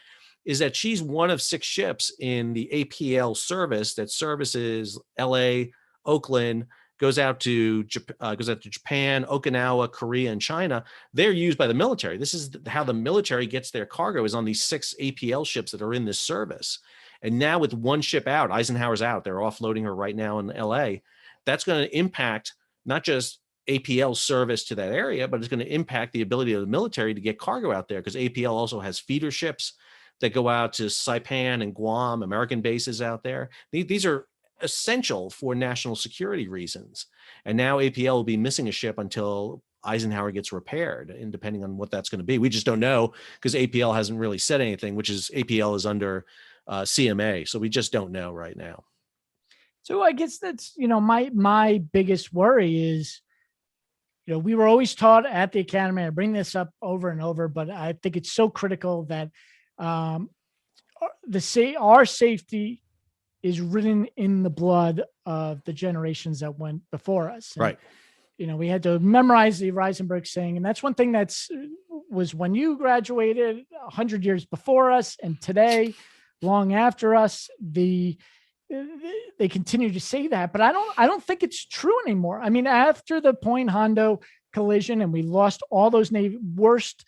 Speaker 1: is that she's one of 6 ships in the APL service that services LA, Oakland, goes out to Japan, Okinawa, Korea, and China. They're used by the military. This is how the military gets their cargo, is on these 6 APL ships that are in this service. And now with one ship out, Eisenhower's out, they're offloading her right now in LA. That's going to impact not just APL service to that area, but it's going to impact the ability of the military to get cargo out there, because APL also has feeder ships that go out to Saipan and Guam, American bases out there. These are essential for national security reasons. And now APL will be missing a ship until Eisenhower gets repaired, and depending on what that's going to be. We just don't know, because APL hasn't really said anything, which is APL is under CMA. So we just don't know right now.
Speaker 2: So I guess that's, my biggest worry is, we were always taught at the academy, I bring this up over and over, but I think it's so critical that our safety is written in the blood of the generations that went before us. And,
Speaker 1: right.
Speaker 2: We had to memorize the Reisenberg saying, and that's one thing was when you graduated 100 years before us, and today, long after us, they continue to say that, but I don't think it's true anymore. I mean, after the Point Hondo collision, and we lost all those worst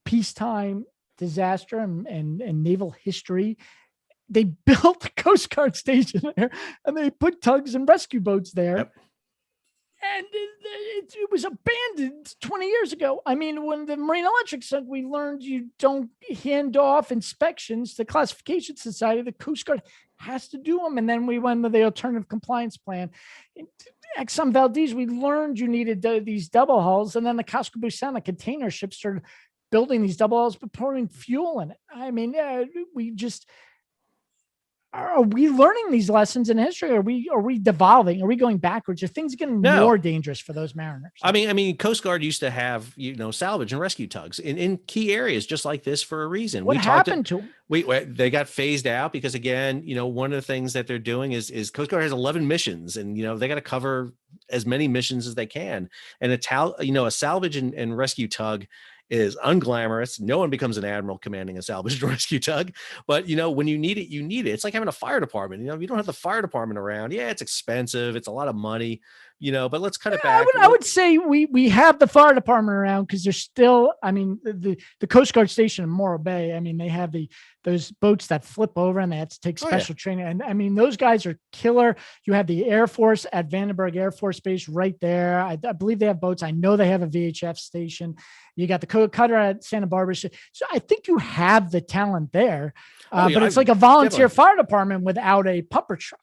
Speaker 2: peacetime disaster and naval history, they built a Coast Guard station there, and they put tugs and rescue boats there.
Speaker 1: Yep.
Speaker 2: And it was abandoned 20 years ago. I mean, when the Marine Electric said, we learned you don't hand off inspections to Classification Society, the Coast Guard has to do them. And then we went to the alternative compliance plan. Exxon Valdez, we learned you needed these double hulls. And then the Casco Busan, the container ship, started building these double hulls, but pouring fuel in it. I mean, are we learning these lessons in history? Are we devolving? Are we going backwards? Are things getting more dangerous for those mariners?
Speaker 1: I mean, Coast Guard used to have, salvage and rescue tugs in key areas just like this for a reason.
Speaker 2: What happened to them?
Speaker 1: They got phased out because, again, one of the things that they're doing is Coast Guard has 11 missions, and they got to cover as many missions as they can. And a salvage and rescue tug is unglamorous. No one becomes an admiral commanding a salvage and rescue tug, but when you need it, you need it. It's like having a fire department. If you don't have the fire department around, it's expensive. It's a lot of money, but let's cut it back.
Speaker 2: I would say we have the fire department around because there's still, the Coast Guard station in Morro Bay. They have those boats that flip over and they have to take special training. And those guys are killer. You have the Air Force at Vandenberg Air Force Base right there. I believe they have boats. I know they have a VHF station. You got the cutter at Santa Barbara. So I think you have the talent there. But it's like a volunteer fire department without a pumper truck.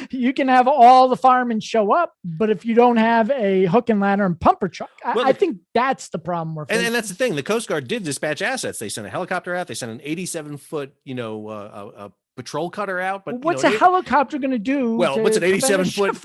Speaker 2: You can have all the firemen show up, but if you don't have a hook and ladder and pumper truck, I think that's the problem we're facing.
Speaker 1: And that's the thing. The Coast Guard did dispatch assets. They sent a helicopter out. They sent an 87-foot, patrol cutter out. But
Speaker 2: what's a helicopter going to do?
Speaker 1: Well, what's an 87-foot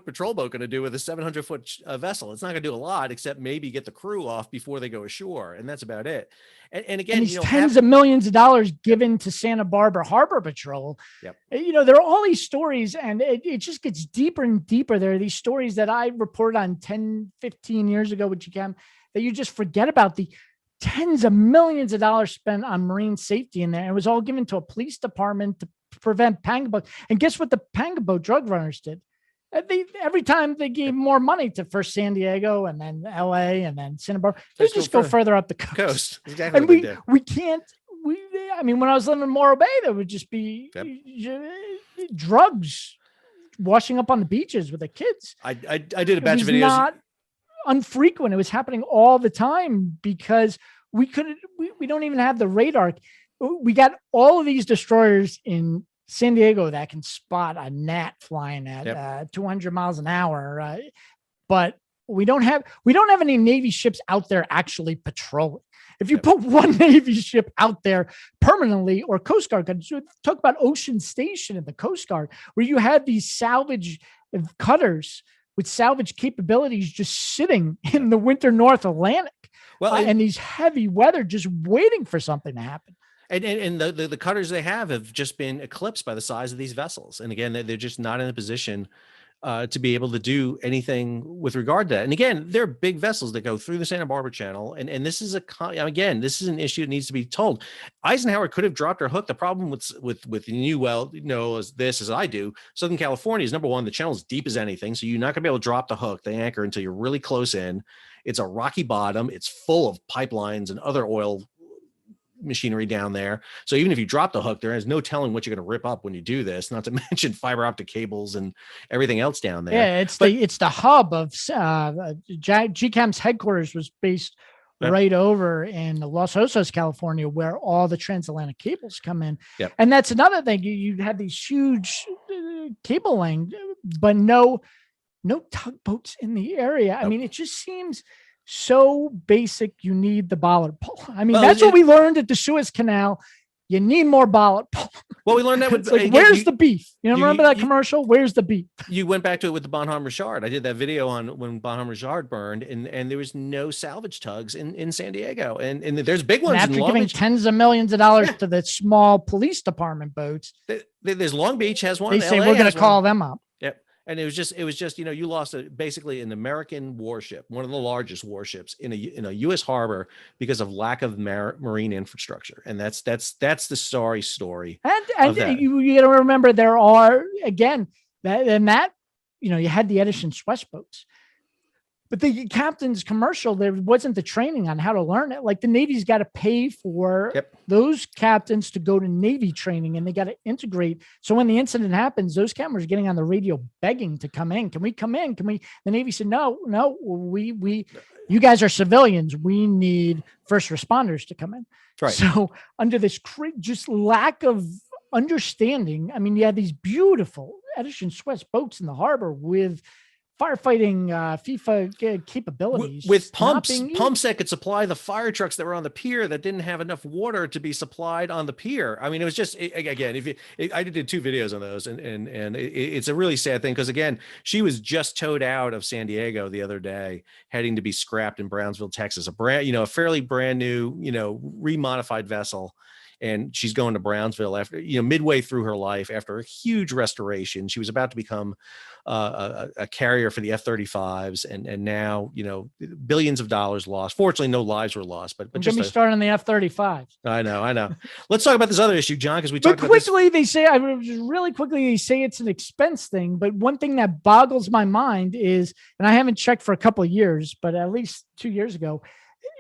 Speaker 1: patrol boat going to do with a 700-foot vessel? It's not going to do a lot except maybe get the crew off before they go ashore, and that's about it. And again,
Speaker 2: these tens of millions of dollars given to Santa Barbara Harbor Patrol.
Speaker 1: Yep.
Speaker 2: There are all these stories, and it just gets deeper and deeper. There are these stories that I reported on 10, 15 years ago with gCaptain that you just forget about, the tens of millions of dollars spent on marine safety in there. It was all given to a police department to prevent panga boat. And guess what the panga boat drug runners did? Every time they gave more money to first San Diego and then LA and then Santa Barbara, they just go further up the coast.
Speaker 1: Exactly.
Speaker 2: And we can't. When I was living in Morro Bay, there would just be drugs washing up on the beaches with the kids.
Speaker 1: I did a batch of videos.
Speaker 2: Not unfrequent. It was happening all the time because we don't even have the radar. We got all of these destroyers in San Diego that can spot a gnat flying at 200 miles an hour. But we don't have any Navy ships out there actually patrolling. If you put one Navy ship out there permanently, or Coast Guard, talk about Ocean Station in the Coast Guard, where you had these salvage cutters with salvage capabilities just sitting in the winter North Atlantic, and these heavy weather just waiting for something to happen.
Speaker 1: And the cutters they have just been eclipsed by the size of these vessels. And again, they're just not in a position to be able to do anything with regard to that. And again, they're big vessels that go through the Santa Barbara Channel. And this is this is an issue that needs to be told. Eisenhower could have dropped her hook. The problem with as I do, Southern California is, number one, the channel is deep as anything. So you're not gonna be able to drop the hook, the anchor, until you're really close in. It's a rocky bottom. It's full of pipelines and other oil machinery down there. So even if you drop the hook, there is no telling what you're going to rip up when you do this, not to mention fiber optic cables and everything else down there.
Speaker 2: Yeah, it's the hub of gCaptain's headquarters was based right over in Los Osos, California, where all the transatlantic cables come in.
Speaker 1: Yep.
Speaker 2: And that's another thing. You have these huge cable length, but no tugboats in the area. I mean, it just seems so basic. You need the bollard pull. That's what we learned at the Suez Canal. You need more bollard pull.
Speaker 1: Well, we learned that with
Speaker 2: where's the beef? Remember that commercial? Where's the beef?
Speaker 1: You went back to it with the Bonhomme Richard. I did that video on when Bonhomme Richard burned, and there was no salvage tugs in San Diego, and there's big ones.
Speaker 2: And after giving tens of millions of dollars to the small police department boats,
Speaker 1: there's Long Beach has one.
Speaker 2: They say we're going to call them up.
Speaker 1: Yep. And it was just, you lost basically an American warship, one of the largest warships in a U.S. harbor because of lack of marine infrastructure. And that's the sorry story.
Speaker 2: And you got to remember, there are, again, you had the Edison Swiss boats, but the captain's commercial, there wasn't the training on how to learn it. Like the Navy's got to pay for those captains to go to Navy training, and they got to integrate. So when the incident happens, those captains are getting on the radio begging to come in. Can we come in? The Navy said, no, you guys are civilians. We need first responders to come in.
Speaker 1: Right.
Speaker 2: So under this just lack of understanding, you had these beautiful Edison Swiss boats in the harbor with firefighting FIFA capabilities
Speaker 1: with
Speaker 2: not
Speaker 1: pumps that could supply the fire trucks that were on the pier that didn't have enough water to be supplied on the pier. I mean, it was just, again, I did 2 videos on those, and it's a really sad thing, because again, she was just towed out of San Diego the other day, heading to be scrapped in Brownsville, Texas, a fairly brand new, remodified vessel. And she's going to Brownsville after, midway through her life, after a huge restoration. She was about to become a carrier for the F-35s, and now, billions of dollars lost. Fortunately, no lives were lost, but
Speaker 2: just me starting on the F-35s.
Speaker 1: I know. Let's talk about this other issue, John, because we talked about
Speaker 2: quickly. They say, really quickly, they say it's an expense thing. But one thing that boggles my mind is, and I haven't checked for a couple of years, but at least 2 years ago,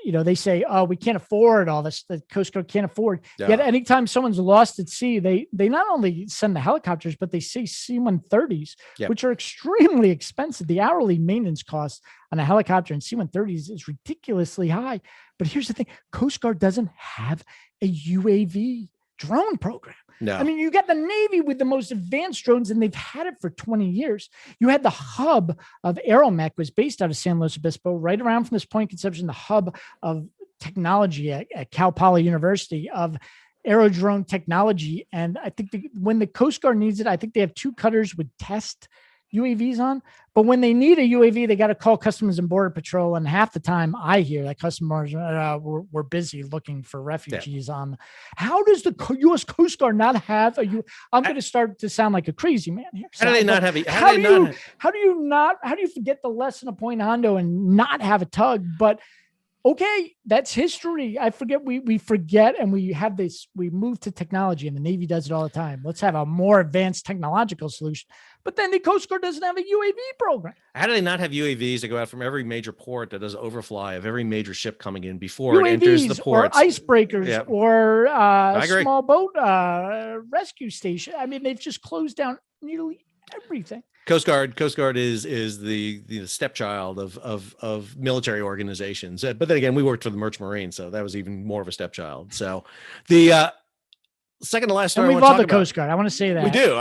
Speaker 2: they say, oh, we can't afford all this. The Coast Guard can't afford. Yeah. Yet anytime someone's lost at sea, they not only send the helicopters, but they say C-130s, which are extremely expensive. The hourly maintenance cost on a helicopter and C-130s is ridiculously high. But here's the thing. Coast Guard doesn't have a UAV drone program.
Speaker 1: No.
Speaker 2: I mean, you got the Navy with the most advanced drones, and they've had it for 20 years. You had the hub of Aeromech was based out of San Luis Obispo, right around from this point of conception, the hub of technology at Cal Poly University of aerodrone technology. And I think when the Coast Guard needs it, I think they have 2 cutters with test UAVs on, but when they need a UAV, they got to call Customs and Border Patrol. And half the time I hear that Customs we're busy looking for refugees on. How does the U.S. Coast Guard not have I'm going to start to sound like a crazy man here.
Speaker 1: How do they not have
Speaker 2: how do you forget the lesson of Point Hondo and not have a tug? But okay, that's history. I forget. We forget, and we have this. We move to technology, and the Navy does it all the time. Let's have a more advanced technological solution. But then the Coast Guard doesn't have a UAV program.
Speaker 1: How do they not have UAVs that go out from every major port that does overfly of every major ship coming in before it enters the ports?
Speaker 2: Or icebreakers, or small boat rescue station. I mean, they've just closed down nearly everything.
Speaker 1: Coast Guard is the stepchild of military organizations. But then again, we worked for the Merchant Marine, so that was even more of a stepchild. So the second to last story,
Speaker 2: and we love the Coast Guard. I want to say that
Speaker 1: we do.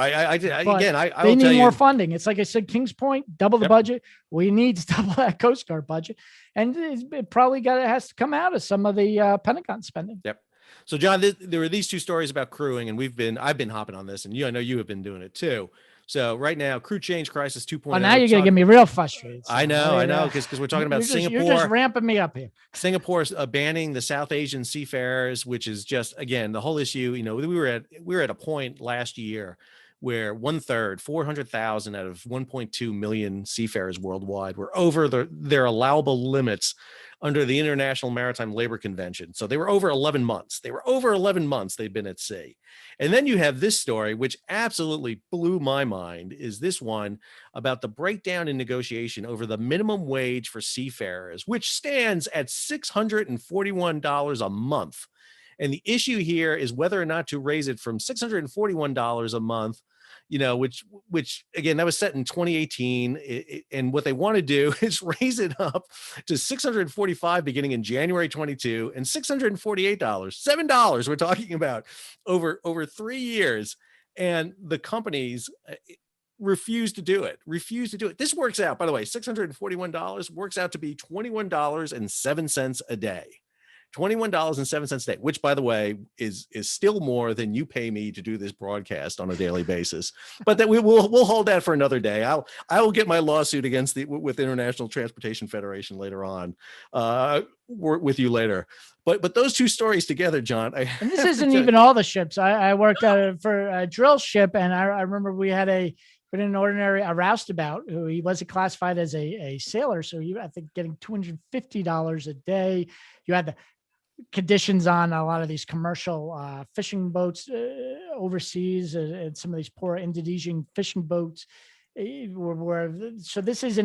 Speaker 2: They need more funding. It's like I said, Kings Point, double the budget. We need to double that Coast Guard budget, and it probably has to come out of some of the Pentagon spending.
Speaker 1: Yep. So John, there were these 2 stories about crewing, and I've been hopping on this, and I know you have been doing it too. So right now, crew change crisis 2.0.
Speaker 2: Oh, now you're going to get me real frustrated.
Speaker 1: So I know, because we're talking about Singapore.
Speaker 2: You're just ramping me up here.
Speaker 1: Singapore's banning the South Asian seafarers, which is just, again, the whole issue. We were at a point last year where 1/3, 400,000 out of 1.2 million seafarers worldwide were over their allowable limits under the International Maritime Labor Convention. So they were over 11 months. They've been at sea. And then you have this story, which absolutely blew my mind, is this one about the breakdown in negotiation over the minimum wage for seafarers, which stands at $641 a month. And the issue here is whether or not to raise it from $641 a month, which again, that was set in 2018. And what they want to do is raise it up to $645 beginning in January 22 and $648, $7 we're talking about over 3 years. And the companies refuse to do it. This works out, by the way, $641 works out to be $21.07 a day. $21.07 a day, which, by the way, is still more than you pay me to do this broadcast on a daily basis. But that we'll hold that for another day. I will get my lawsuit with International Transportation Federation later on. With you later. But those 2 stories together, John.
Speaker 2: And this isn't even all the ships. I worked for a drill ship, and I remember we had a roustabout who he wasn't classified as a sailor, so I think getting $250 a day. You had the conditions on a lot of these commercial fishing boats overseas, and some of these poor Indonesian fishing boats so this is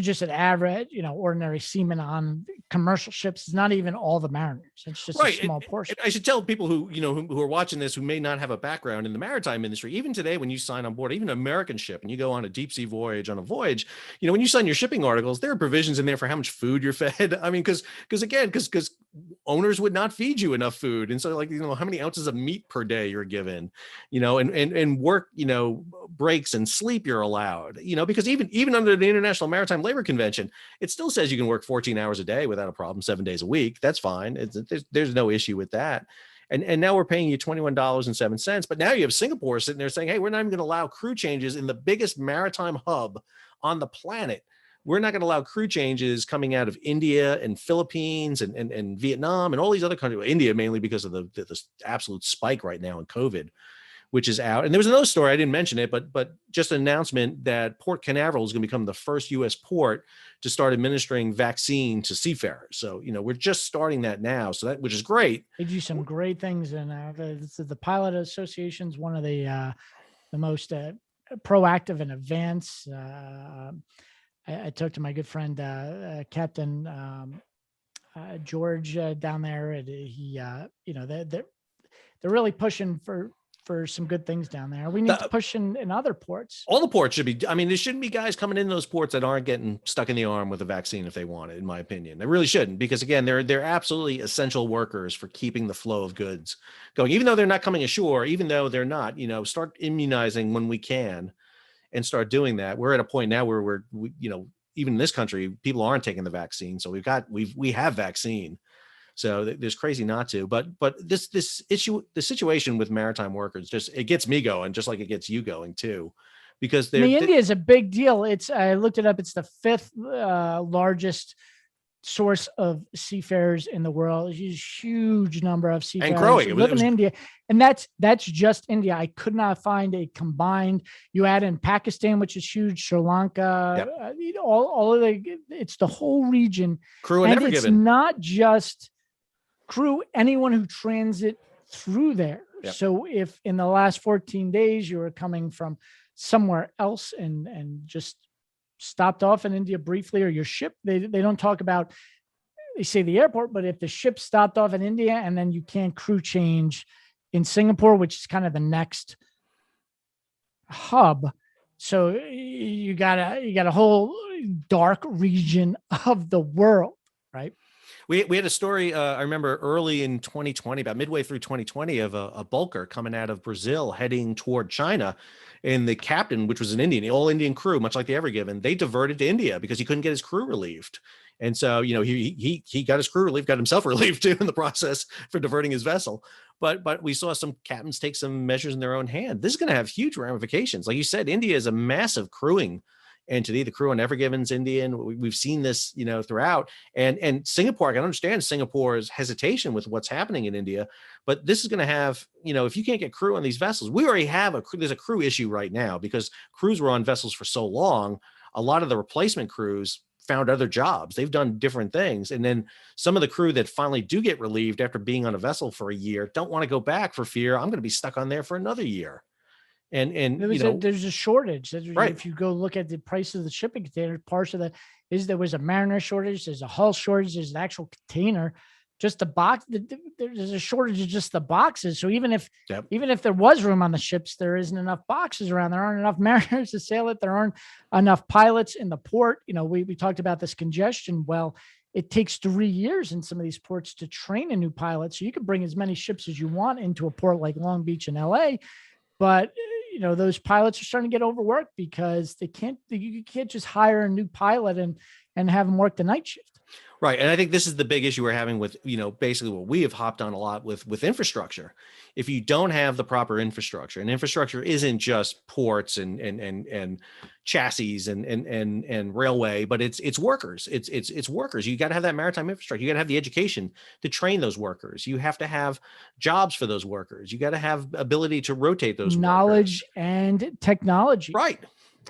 Speaker 2: just an average, ordinary seaman on commercial ships. It's not even all the mariners. It's just a small portion.
Speaker 1: I should tell people who are watching this, who may not have a background in the maritime industry, even today, when you sign on board, even an American ship, and you go on a deep sea voyage, when you sign your shipping articles, there are provisions in there for how much food you're fed. I mean, because owners would not feed you enough food. And so like, how many ounces of meat per day you're given, and work, breaks and sleep you're allowed, because even under the International Maritime Labor Convention, it still says you can work 14 hours a day without a problem, 7 days a week. That's fine. There's no issue with that. And now we're paying you $21.07. But now you have Singapore sitting there saying, hey, we're not even going to allow crew changes in the biggest maritime hub on the planet. We're not going to allow crew changes coming out of India and Philippines and Vietnam and all these other countries. India mainly because of the absolute spike right now in COVID, which is out. And there was another story, I didn't mention it, but just an announcement that Port Canaveral is going to become the first U.S. port to start administering vaccine to seafarers. So, we're just starting that now. So which is great.
Speaker 2: They do some great things. And the Pilot Association is one of the most proactive and advanced. I talked to my good friend, Captain George down there, and they're really pushing for some good things down there. We need to push in other ports.
Speaker 1: All the ports should be. I mean, there shouldn't be guys coming in those ports that aren't getting stuck in the arm with a vaccine if they want it, in my opinion. They really shouldn't, because again, they're absolutely essential workers for keeping the flow of goods going, even though they're not coming ashore, even though they're not, start immunizing when we can and start doing that. We're at a point now where even in this country, people aren't taking the vaccine. So we have vaccine. So there's crazy not to, but this issue, the situation with maritime workers, it gets me going, just like it gets you going too, because
Speaker 2: India is a big deal. I looked it up. It's the 5th largest source of seafarers in the world. It's a huge number of seafarers
Speaker 1: and growing.
Speaker 2: Live in India, and that's just India. I could not find a combined. You add in Pakistan, which is huge, Sri Lanka, all of it's the whole region.
Speaker 1: Crew and
Speaker 2: it's not just crew, anyone who transit through there.
Speaker 1: Yep.
Speaker 2: So if in the last 14 days you were coming from somewhere else and just stopped off in India briefly, or your ship, they don't talk about, they say the airport, but if the ship stopped off in India and then you can't crew change in Singapore, which is kind of the next hub. So you got a whole dark region of the world, right?
Speaker 1: We had a story, I remember early in 2020, about midway through 2020, of a bulker coming out of Brazil heading toward China. And the captain, which was an Indian, the all Indian crew, much like the Ever Given, they diverted to India because he couldn't get his crew relieved. And so, he got his crew relieved, got himself relieved too in the process for diverting his vessel. But we saw some captains take some measures in their own hand. This is going to have huge ramifications. Like you said, India is a massive crewing entity. The crew on Ever Given's Indian. We've seen this, throughout. And Singapore, I can understand Singapore's hesitation with what's happening in India, but this is going to have, if you can't get crew on these vessels, we already have there's a crew issue right now because crews were on vessels for so long. A lot of the replacement crews found other jobs. They've done different things. And then some of the crew that finally do get relieved after being on a vessel for a year don't want to go back for fear I'm going to be stuck on there for another year. And
Speaker 2: there's a shortage.
Speaker 1: Right.
Speaker 2: If you go look at the price of the shipping container, parts of there was a mariner shortage, there's a hull shortage, there's an actual container, just the box. There's a shortage of just the boxes. So even if there was room on the ships, there isn't enough boxes around. There aren't enough mariners to sail it. There aren't enough pilots in the port. We talked about this congestion. Well, it takes 3 years in some of these ports to train a new pilot. So you can bring as many ships as you want into a port like Long Beach and LA, but those pilots are starting to get overworked because you can't just hire a new pilot and have them work the night shift.
Speaker 1: Right. And I think this is the big issue we're having with, basically what we have hopped on a lot with infrastructure. If you don't have the proper infrastructure, and infrastructure isn't just ports and chassis and railway, but it's workers. It's workers. You got to have that maritime infrastructure. You got to have the education to train those workers. You have to have jobs for those workers. You got to have ability to rotate those
Speaker 2: knowledge
Speaker 1: workers.
Speaker 2: And technology.
Speaker 1: Right.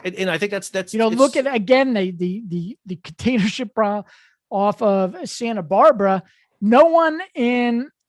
Speaker 1: And I think that's
Speaker 2: look at again the Containership off of Santa Barbara. No one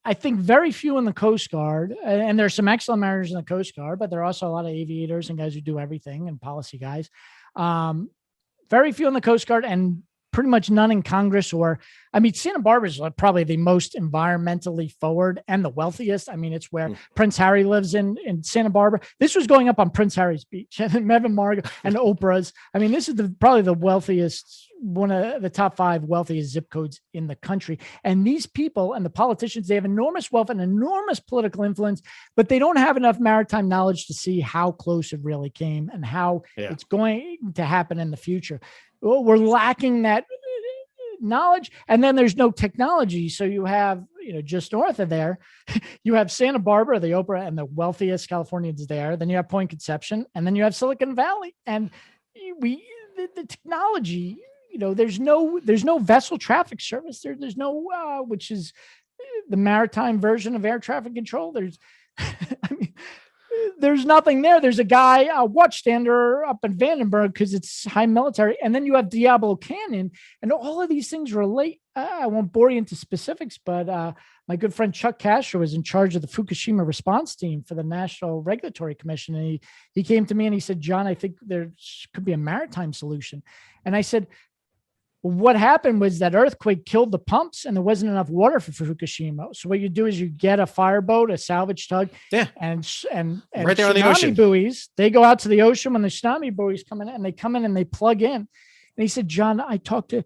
Speaker 2: I think very few in the Coast Guard, and there's some excellent mariners in the Coast Guard, but there are also a lot of aviators and guys who do everything and policy guys. Very few in the Coast Guard and pretty much none in Congress Santa Barbara is probably the most environmentally forward and the wealthiest. It's where Prince Harry lives in Santa Barbara. This was going up on Prince Harry's beach and Meghan Markle and Oprah's. This is probably the wealthiest one of the top 5 wealthiest zip codes in the country. And these people and the politicians, they have enormous wealth and enormous political influence, but they don't have enough maritime knowledge to see how close it really came and how it's going to happen in the future. We're lacking that knowledge. And then there's no technology. So you have, just north of there, you have Santa Barbara, the Oprah, and the wealthiest Californians there. Then you have Point Conception, and then you have Silicon Valley. And the technology, there's no vessel traffic service. There's no, which is the maritime version of air traffic control. There's nothing there. There's a guy, a watchstander up in Vandenberg because it's high military. And then you have Diablo Canyon, and all of these things relate. I won't bore you into specifics, but my good friend Chuck Castro was in charge of the Fukushima response team for the National Regulatory Commission. And he came to me and he said, John, I think there could be a maritime solution. And I said, what happened was that earthquake killed the pumps and there wasn't enough water for Fukushima. So what you do is you get a fireboat, a salvage tug, and
Speaker 1: right there on the ocean
Speaker 2: buoys. They go out to the ocean when the tsunami buoys come in, and they come in and they plug in. And he said, John, I talked to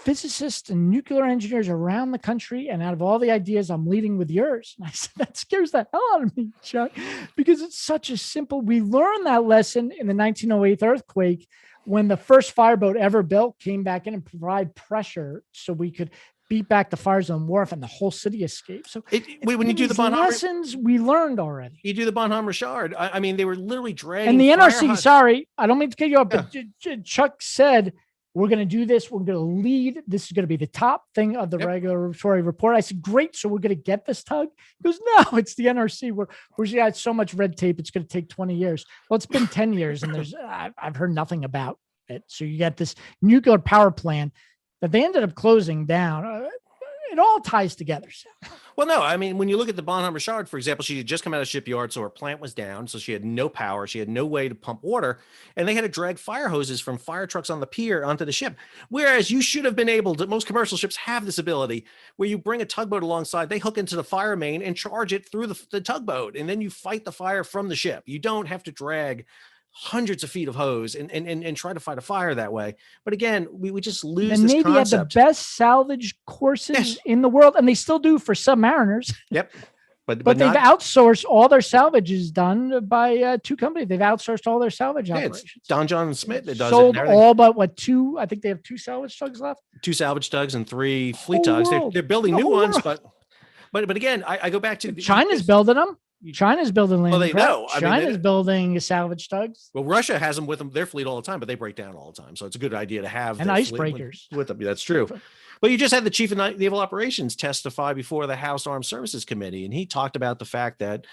Speaker 2: physicists and nuclear engineers around the country, and out of all the ideas, I'm leading with yours. And I said, that scares the hell out of me, Chuck, because it's such a simple. We learned that lesson in the 1908 earthquake, when the first fireboat ever built came back in and provide pressure so we could beat back the fires on wharf and the whole city escaped. So
Speaker 1: when you do the Bonhomme
Speaker 2: lessons we learned already,
Speaker 1: you do the Bonhomme Richard. I mean, they were literally dragging.
Speaker 2: And the NRC, sorry, I don't mean to cut you off, but Chuck said, we're going to do this. We're going to lead. This is going to be the top thing of the regulatory report. I said, great. So we're going to get this tug. He goes, no, it's the NRC. We're got so much red tape. It's going to take 20 years. Well, it's been 10 years and I've heard nothing about it. So you got this nuclear power plant that they ended up closing down. It all ties together.
Speaker 1: Well, no, I mean, when you look at the Bonhomme Richard, for example, she had just come out of shipyard, so her plant was down, so she had no power, she had no way to pump water, and they had to drag fire hoses from fire trucks on the pier onto the ship. Whereas you should have been able to, most commercial ships have this ability where you bring a tugboat alongside, they hook into the fire main and charge it through the tugboat, and then you fight the fire from the ship. You don't have to drag hundreds of feet of hose and try to fight a fire that way. But again, we just lose this concept.
Speaker 2: The Navy had the best salvage courses in the world, and they still do for submariners.
Speaker 1: Yep. But
Speaker 2: they've outsourced all their salvage is done by 2 companies. They've outsourced all their salvage operations.
Speaker 1: It's Don John Smith that does
Speaker 2: sold
Speaker 1: it.
Speaker 2: All but 2. I think they have 2 salvage tugs left.
Speaker 1: 2 salvage tugs and 3 fleet tugs. They're building new ones, but again, I go back to
Speaker 2: China's building them. China's building land.
Speaker 1: Well, they know.
Speaker 2: China's building salvage tugs.
Speaker 1: Well, Russia has them with them, their fleet all the time, but they break down all the time. So it's a good idea to have
Speaker 2: and icebreakers
Speaker 1: with them. That's true. But you just had the chief of naval operations testify before the House Armed Services Committee, and he talked about the fact that,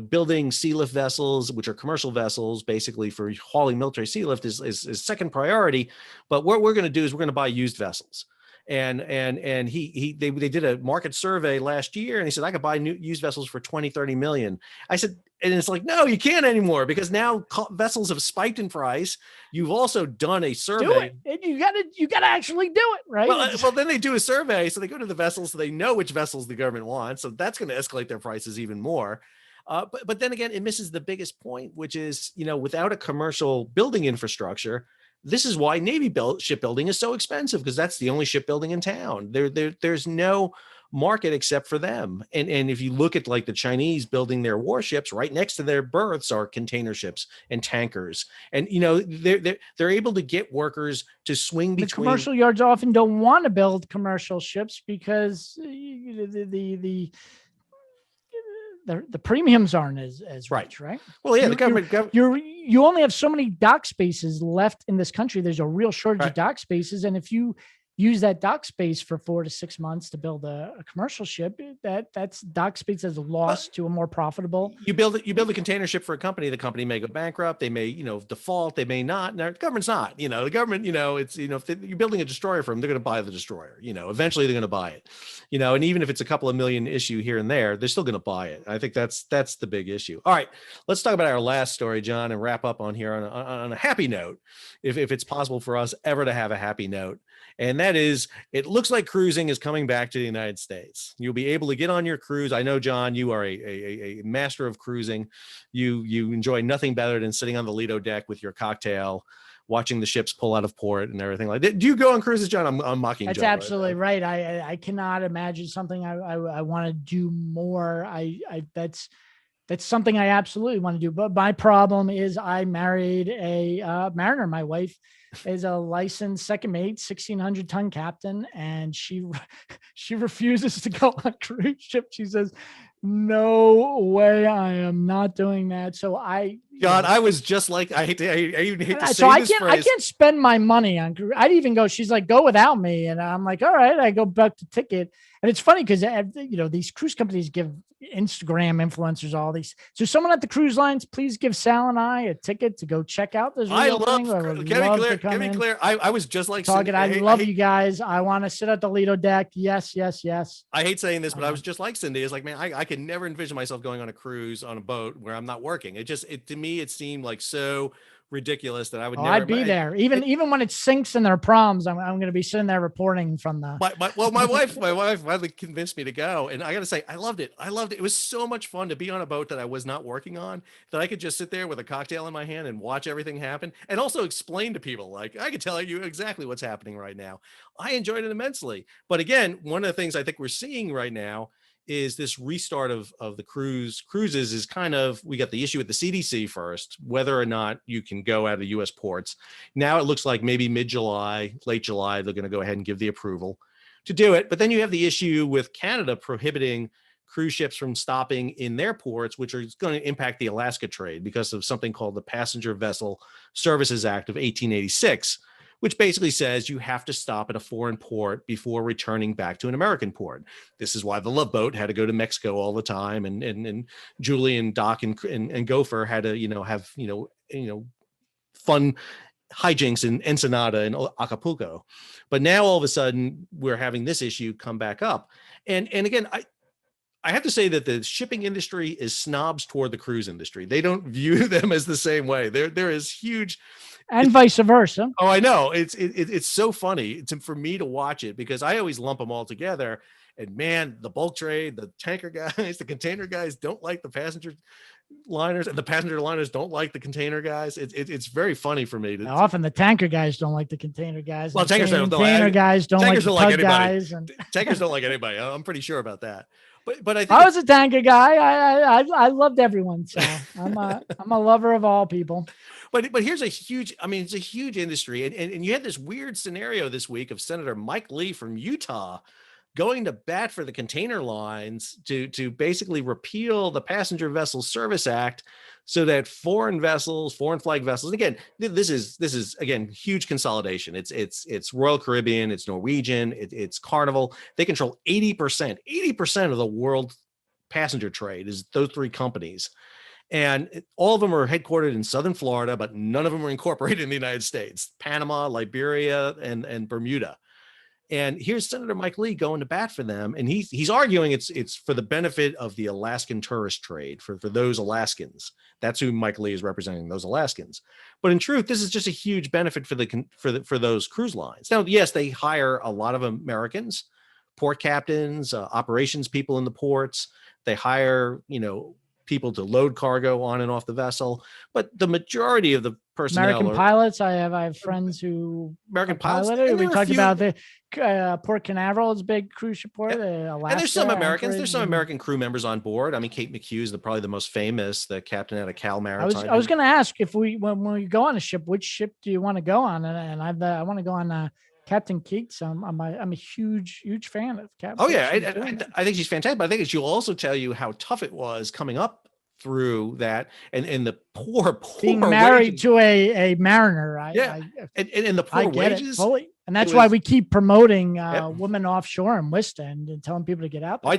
Speaker 1: building sea lift vessels, which are commercial vessels, basically for hauling military sea lift, is second priority. But what we're going to do is we're going to buy used vessels. And they did a market survey last year, and he said, I could buy new used vessels for 20, 30 million. I said, and it's like, no, you can't anymore, because now vessels have spiked in price. You've also done a survey.
Speaker 2: Do it. You gotta actually do it, right?
Speaker 1: Well, then they do a survey. So they go to the vessels, so they know which vessels the government wants. So that's going to escalate their prices even more. But then again, it misses the biggest point, which is, without a commercial building infrastructure, this is why Navy shipbuilding is so expensive, because that's the only shipbuilding in town. There's no market except for them. And if you look at like the Chinese building their warships, right next to their berths are container ships and tankers. And, they're able to get workers to swing between.
Speaker 2: The commercial yards often don't want to build commercial ships because the premiums aren't as rich, right?
Speaker 1: Well, yeah, the government.
Speaker 2: You only have so many dock spaces left in this country. There's a real shortage of dock spaces, and if you use that dock space for 4 to 6 months to build a commercial ship, that's dock space as a loss to a more profitable.
Speaker 1: You build a container ship for a company. The company may go bankrupt. They may, default. They may not. Now, the government's not. The government, it's, if you're building a destroyer for them, they're going to buy the destroyer. Eventually they're going to buy it. And even if it's a couple of million issue here and there, they're still going to buy it. I think that's the big issue. All right, let's talk about our last story, John, and wrap up on here on a happy note, if it's possible for us ever to have a happy note. And that is, it looks like cruising is coming back to the United States. You'll be able to get on your cruise. I know, John, you are a master of cruising. You enjoy nothing better than sitting on the Lido deck with your cocktail watching the ships pull out of port and everything like that. Do you go on cruises, John? I'm mocking.
Speaker 2: That's
Speaker 1: John
Speaker 2: absolutely right. I cannot imagine something I want to do more. That's something I absolutely want to do. But my problem is I married a mariner. My wife is a licensed second mate, 1,600 ton captain, and she refuses to go on cruise ship. She says, "No way, I am not doing that." So
Speaker 1: God, I was just like, I even hate to say
Speaker 2: so I
Speaker 1: this
Speaker 2: can't,
Speaker 1: phrase.
Speaker 2: I can't spend my money on cruise. I'd even go, she's like, "Go without me." And I'm like, "All right." I go book the ticket. And it's funny because, these cruise companies give Instagram influencers all these. So someone at the cruise lines, please give Sal and I a ticket to go check out this reopening.
Speaker 1: Get me clear. I was just like
Speaker 2: Target.
Speaker 1: Cindy.
Speaker 2: I love you guys. I want to sit at the Lido deck. Yes, yes, yes.
Speaker 1: I hate saying this, but I was just like Cindy. It's like, man, I can never envision myself going on a cruise on a boat where I'm not working. To me, it seemed like so ridiculous that I would never.
Speaker 2: I'd be there. Even when it sinks in their proms, I'm going to be sitting there reporting from the.
Speaker 1: My wife finally convinced me to go, and I got to say, I loved it. It was so much fun to be on a boat that I was not working on, that I could just sit there with a cocktail in my hand and watch everything happen, and also explain to people. Like, I could tell you exactly what's happening right now. I enjoyed it immensely. But again, one of the things I think we're seeing right now is this restart of the cruises is kind of, we got the issue with the CDC first, whether or not you can go out of US ports. Now it looks like maybe mid-July, late July, they're going to go ahead and give the approval to do it. But then you have the issue with Canada prohibiting cruise ships from stopping in their ports, which is going to impact the Alaska trade because of something called the Passenger Vessel Services Act of 1886, which basically says you have to stop at a foreign port before returning back to an American port. This is why the Love Boat had to go to Mexico all the time, and Julie and Doc and Gopher had to have fun hijinks in Ensenada and Acapulco. But now all of a sudden we're having this issue come back up, and again, I have to say that the shipping industry is snobs toward the cruise industry. They don't view them as the same way. There is huge.
Speaker 2: And vice versa.
Speaker 1: Oh, I know. It's so funny for me to watch it, because I always lump them all together. And man, the bulk trade, the tanker guys, the container guys don't like the passenger liners, and the passenger liners don't like the container guys. It's very funny for me.
Speaker 2: Often the tanker guys don't like the container guys.
Speaker 1: Well, tankers don't like anybody.
Speaker 2: Guys.
Speaker 1: Tankers don't like anybody. I'm pretty sure about that. But I think
Speaker 2: I was a tanker guy. I loved everyone. So I'm a lover of all people.
Speaker 1: But here's it's a huge industry. And you had this weird scenario this week of Senator Mike Lee from Utah going to bat for the container lines to basically repeal the Passenger Vessel Service Act, so that foreign flag vessels, again, this is again huge consolidation. It's Royal Caribbean, it's Norwegian, it's Carnival. They control 80% of the world passenger trade is those three companies. And all of them are headquartered in Southern Florida, but none of them are incorporated in the United States: Panama, Liberia, and Bermuda. And here's Senator Mike Lee going to bat for them, and he's arguing it's for the benefit of the Alaskan tourist trade, for those Alaskans. That's who Mike Lee is representing, those Alaskans. But in truth, this is just a huge benefit for those cruise lines. Now, yes, they hire a lot of Americans, port captains, operations people in the ports. They hire people to load cargo on and off the vessel, but the majority of the personnel
Speaker 2: American pilots. I have friends who
Speaker 1: American pilots.
Speaker 2: We talked about the Port Canaveral is a big cruise ship port.
Speaker 1: Alaska, and there's some Americans. There's some American crew members on board. I mean, Kate McHugh is probably the most famous, the captain out of Cal Maritime.
Speaker 2: I was going to ask if when we go on a ship, which ship do you want to go on? And I want to go on Captain Keats. I'm a huge fan of Captain.
Speaker 1: Oh yeah, I think she's fantastic. But I think she'll also tell you how tough it was coming up through that, and the poor
Speaker 2: being married
Speaker 1: wages.
Speaker 2: To a mariner.
Speaker 1: And the poor wages.
Speaker 2: Fully. And that's why we keep promoting women offshore in WISTA and telling people to get out there.
Speaker 1: I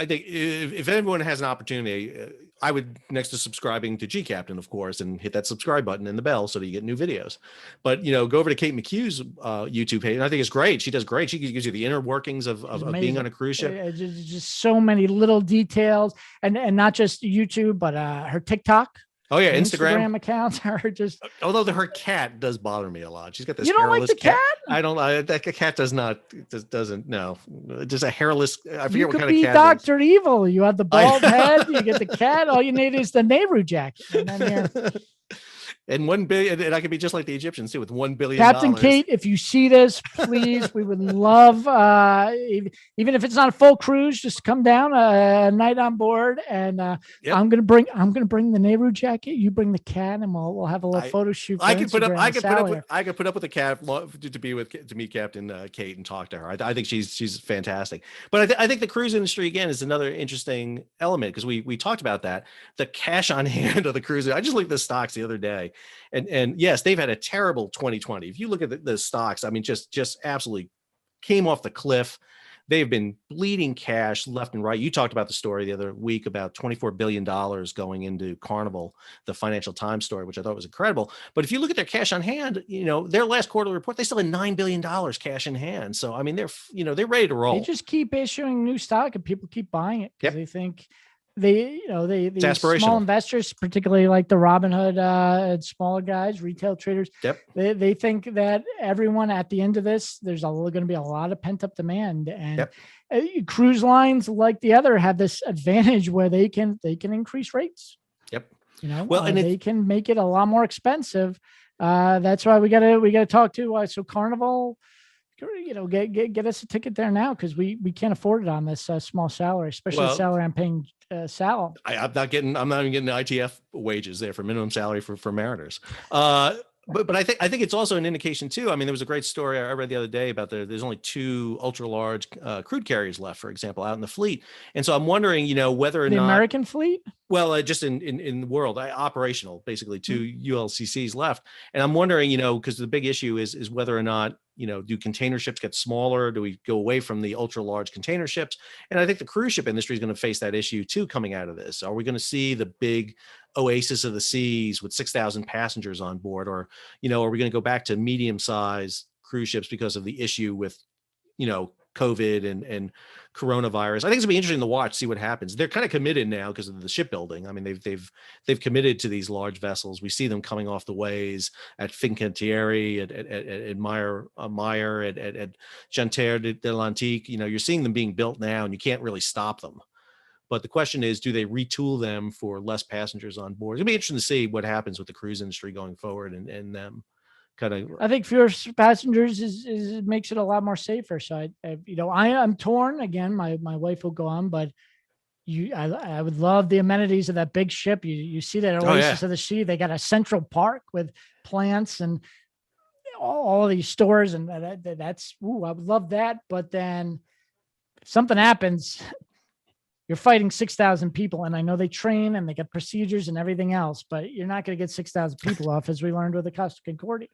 Speaker 1: think if anyone has an opportunity, I would, next to subscribing to gCaptain, of course, and hit that subscribe button and the bell so that you get new videos. But go over to Kate McHugh's YouTube page, and I think it's great. She does great. She gives you the inner workings of being on a cruise ship.
Speaker 2: Just so many little details, and not just YouTube, but her TikTok.
Speaker 1: Oh yeah, Instagram
Speaker 2: accounts are just.
Speaker 1: Although her cat does bother me a lot. She's got this.
Speaker 2: You don't like the cat?
Speaker 1: I don't. That cat does not. Doesn't. No, just a hairless. I forget
Speaker 2: you
Speaker 1: what kind
Speaker 2: could
Speaker 1: of
Speaker 2: be
Speaker 1: cat.
Speaker 2: Dr. Evil. You have the bald head. You get the cat. All you need is the Nehru jacket. And then
Speaker 1: And 1 billion, and I could be just like the Egyptians too, with $1 billion.
Speaker 2: Captain Kate, if you see this, please, we would love, even if it's not a full cruise, just come down a night on board, and
Speaker 1: Yep.
Speaker 2: I'm gonna bring the Nehru jacket. You bring the cat, and we'll have a little photo shoot.
Speaker 1: I could put up with the cat to meet Captain Kate and talk to her. I think she's fantastic. But I think the cruise industry again is another interesting element, because we talked about that, the cash on hand of the cruise. I just looked at the stocks the other day. And yes, they've had a terrible 2020. If you look at the stocks, I mean, just absolutely came off the cliff. They've been bleeding cash left and right. You talked about the story the other week about $24 billion going into Carnival, the Financial Times story, which I thought was incredible. But if you look at their cash on hand, their last quarterly report, they still had $9 billion cash in hand. So, I mean, they're ready to roll.
Speaker 2: They just keep issuing new stock and people keep buying it because they think they small investors, particularly like the Robinhood, smaller guys, retail traders.
Speaker 1: Yep.
Speaker 2: They think that everyone at the end of this, there's going to be a lot of pent up demand, and cruise lines like the other have this advantage where they can increase rates.
Speaker 1: Yep.
Speaker 2: And they can make it a lot more expensive. That's why we gotta talk to so Carnival. Get us a ticket there now, because we can't afford it on this small salary, especially the salary I'm paying Sal.
Speaker 1: I'm not even getting the ITF wages there for minimum salary for mariners. But I think it's also an indication too. I mean, there was a great story I read the other day about there's only 2 ultra large crude carriers left, for example, out in the fleet. And so I'm wondering, whether or not
Speaker 2: the American fleet.
Speaker 1: Well, just in the world, operational, basically 2 ULCCs left. And I'm wondering, because the big issue is whether or not, do container ships get smaller? Do we go away from the ultra large container ships? And I think the cruise ship industry is going to face that issue too, coming out of this. Are we going to see the big Oasis of the Seas with 6,000 passengers on board? Or, are we going to go back to medium size cruise ships because of the issue with, COVID and coronavirus? I think it's gonna be interesting to watch, see what happens. They're kind of committed now because of the shipbuilding. I mean, they've committed to these large vessels. We see them coming off the ways at Fincantieri, at Meyer, at Chantier de l'Antique. You're seeing them being built now, and you can't really stop them. But the question is, do they retool them for less passengers on board? It'll be interesting to see what happens with the cruise industry going forward, and them.
Speaker 2: I think fewer passengers is makes it a lot more safer. So I'm torn again. My wife will go on, but I would love the amenities of that big ship. You see that Oasis of the Sea. They got a central park with plants and all these stores, and I would love that. But then if something happens, you're fighting 6,000 people, and I know they train and they got procedures and everything else, but you're not going to get 6,000 people off, as we learned with the Costa Concordia.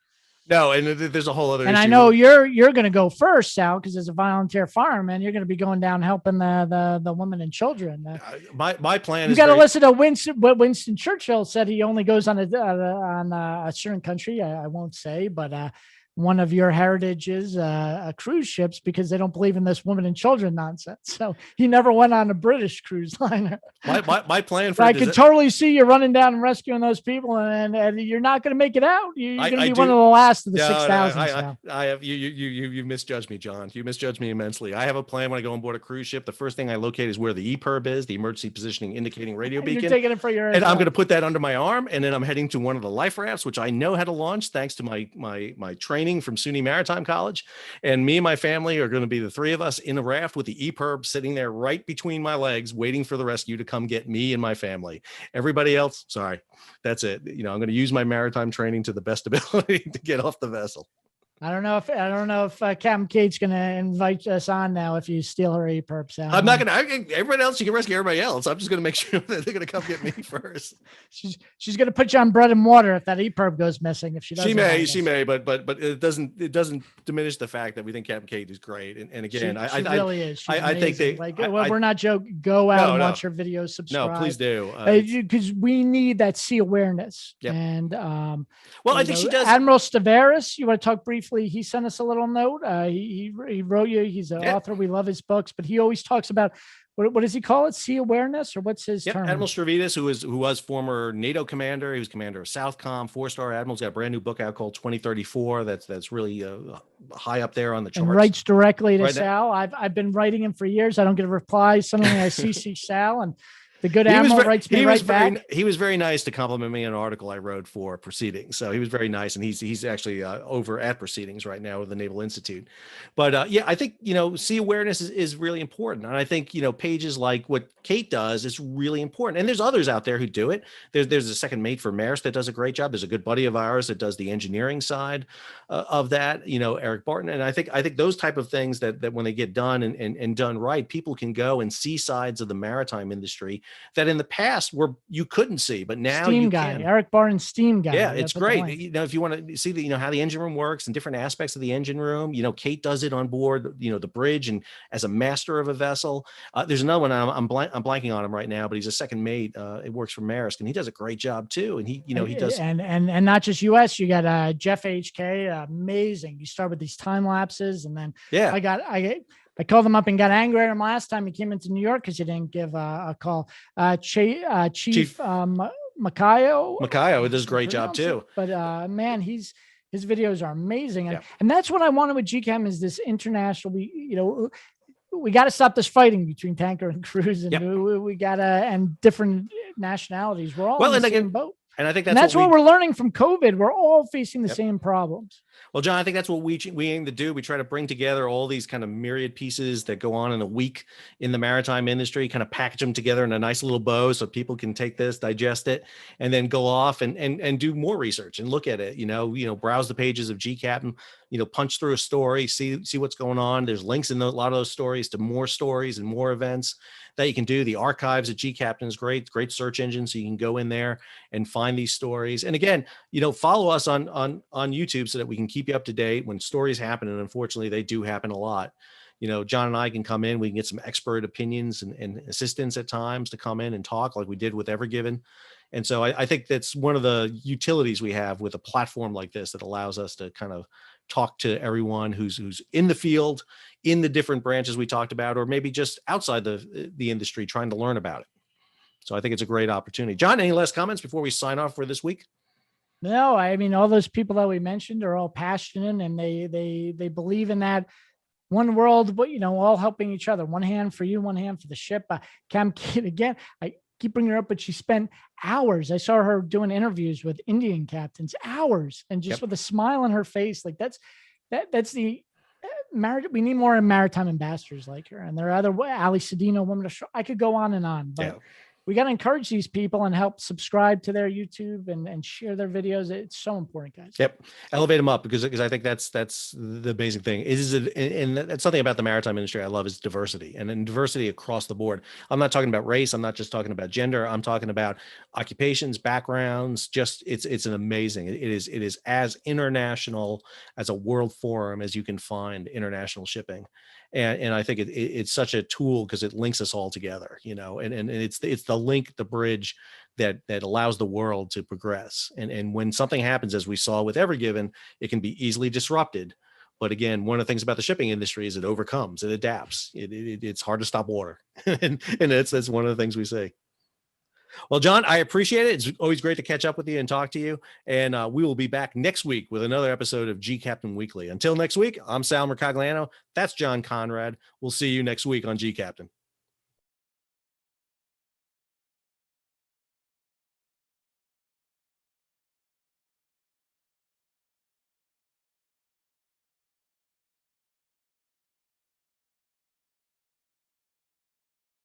Speaker 1: No, and there's a whole other
Speaker 2: and
Speaker 1: issue.
Speaker 2: I know you're going to go first, Sal, because as a volunteer fireman, you're going to be going down helping the women and children.
Speaker 1: My plan
Speaker 2: is you got to listen to what Winston Churchill said. He only goes on a certain country. I won't say, but one of your heritages, cruise ships, because they don't believe in this women and children nonsense. So he never went on a British cruise liner.
Speaker 1: My plan for
Speaker 2: I could totally see you running down and rescuing those people, and you're not going to make it out. You're going to be one of the last of the 6,000.
Speaker 1: I have you misjudged me, John. You misjudged me immensely. I have a plan when I go on board a cruise ship. The first thing I locate is where the EPIRB is, the emergency positioning indicating radio beacon.
Speaker 2: You're taking it for your.
Speaker 1: And I'm going to put that under my arm, and then I'm heading to one of the life rafts, which I know how to launch thanks to my training from SUNY Maritime College. And me and my family are going to be the 3 of us in a raft with the EPIRB sitting there right between my legs, waiting for the rescue to come get me and my family. Everybody else, sorry, that's it. I'm going to use my maritime training to the best ability to get off the vessel.
Speaker 2: I don't know if Captain Kate's going to invite us on now if you steal her EPIRB, Sal.
Speaker 1: I'm not going to. Everybody else, you can rescue everybody else. I'm just going to make sure that they're going to come get me first.
Speaker 2: She's going to put you on bread and water if that EPIRB goes missing. If she doesn't,
Speaker 1: she may, but it doesn't diminish the fact that we think Captain Kate is great. And again,
Speaker 2: she really is.
Speaker 1: I think
Speaker 2: we're not joking. Go out and watch her videos. Subscribe.
Speaker 1: No, please do.
Speaker 2: Because we need that sea awareness.
Speaker 1: Yep.
Speaker 2: And
Speaker 1: I think she does.
Speaker 2: Admiral Seafarers, you want to talk briefly? He sent us a little note. He wrote you. He's an author. We love his books, but he always talks about what does he call it? Sea awareness, or what's his term?
Speaker 1: Admiral Stavridis, who was former NATO commander. He was commander of Southcom, 4-star admiral. He's got a brand new book out called 2034. That's really high up there on the charts.
Speaker 2: And writes directly to Sal. I've been writing him for years. I don't get a reply. Suddenly I CC Sal, and The good admiral writes me right back.
Speaker 1: He was very nice to compliment me on an article I wrote for Proceedings. So he was very nice, and he's actually over at Proceedings right now with the Naval Institute. But yeah, I think, sea awareness is really important, and I think pages like what Kate does is really important. And there's others out there who do it. There's a second mate for Maersk that does a great job. There's a good buddy of ours that does the engineering side of that. Eric Barton. And I think those type of things that when they get done and done right, people can go and see sides of the maritime industry that in the past you couldn't see, but now
Speaker 2: Steam
Speaker 1: you
Speaker 2: guy,
Speaker 1: can.
Speaker 2: Eric Barton's Steam guy.
Speaker 1: Yeah, it's great. If you want to see how the engine room works and different aspects of the engine room, Kate does it on board, the bridge and as a master of a vessel. There's another one I'm blanking on him right now, but he's a second mate. It works for Maersk, and he does a great job too. And he does,
Speaker 2: and not just US. You got Jeff HK, amazing. You start with these time lapses, and then I called him up and got angry at him last time he came into New York because he didn't give a call. Chief
Speaker 1: Macayo does a great job too.
Speaker 2: But man, his videos are amazing, and that's what I wanted with gCaptain is this international. We got to stop this fighting between tanker and cruise, and we got to and different nationalities. We're all in the same boat.
Speaker 1: And I think
Speaker 2: that's what we're learning from COVID. We're all facing the same problems.
Speaker 1: Well, John, I think that's what we aim to do. We try to bring together all these kind of myriad pieces that go on in a week in the maritime industry, kind of package them together in a nice little bow so people can take this, digest it, and then go off and do more research and look at it, browse the pages of gCaptain, punch through a story, see what's going on. There's links in a lot of those stories to more stories and more events that you can do. The archives at gCaptain is great search engine. So you can go in there and find these stories. And again, follow us on YouTube so that we can keep you up to date when stories happen. And unfortunately they do happen a lot. John and I can come in, we can get some expert opinions and assistance at times to come in and talk like we did with Ever Given. And so I think that's one of the utilities we have with a platform like this that allows us to kind of talk to everyone who's in the field, in the different branches we talked about, or maybe just outside the industry trying to learn about it. So I think it's a great opportunity. John, any last comments before we sign off for this week?
Speaker 2: No, I mean, all those people that we mentioned are all passionate, and they believe in that one world, but all helping each other. One hand for you, one hand for the ship. Cam Kid, again, I keep bringing her up, but she spent hours. I saw her doing interviews with Indian captains, hours, and just with a smile on her face. Like that's the we need more maritime ambassadors like her. And there are other Ali Sedino, women of show. I could go on and on, but we got to encourage these people and help subscribe to their YouTube and share their videos. It's so important, guys.
Speaker 1: Yep. Elevate them up because I think that's the amazing thing and that's something about the maritime industry I love is diversity and diversity across the board. I'm not talking about race. I'm not just talking about gender. I'm talking about occupations, backgrounds. Just it's an amazing. It is as international as a world forum as you can find international shipping. And I think it's such a tool because it links us all together, and it's the link, the bridge that allows the world to progress. And when something happens, as we saw with Ever Given, it can be easily disrupted. But again, one of the things about the shipping industry is it overcomes, it adapts. It's hard to stop water. and that's one of the things we see. Well, John, I appreciate it. It's always great to catch up with you and talk to you. And we will be back next week with another episode of gCaptain Weekly. Until next week, I'm Sal Mercogliano. That's John Konrad. We'll see you next week on gCaptain.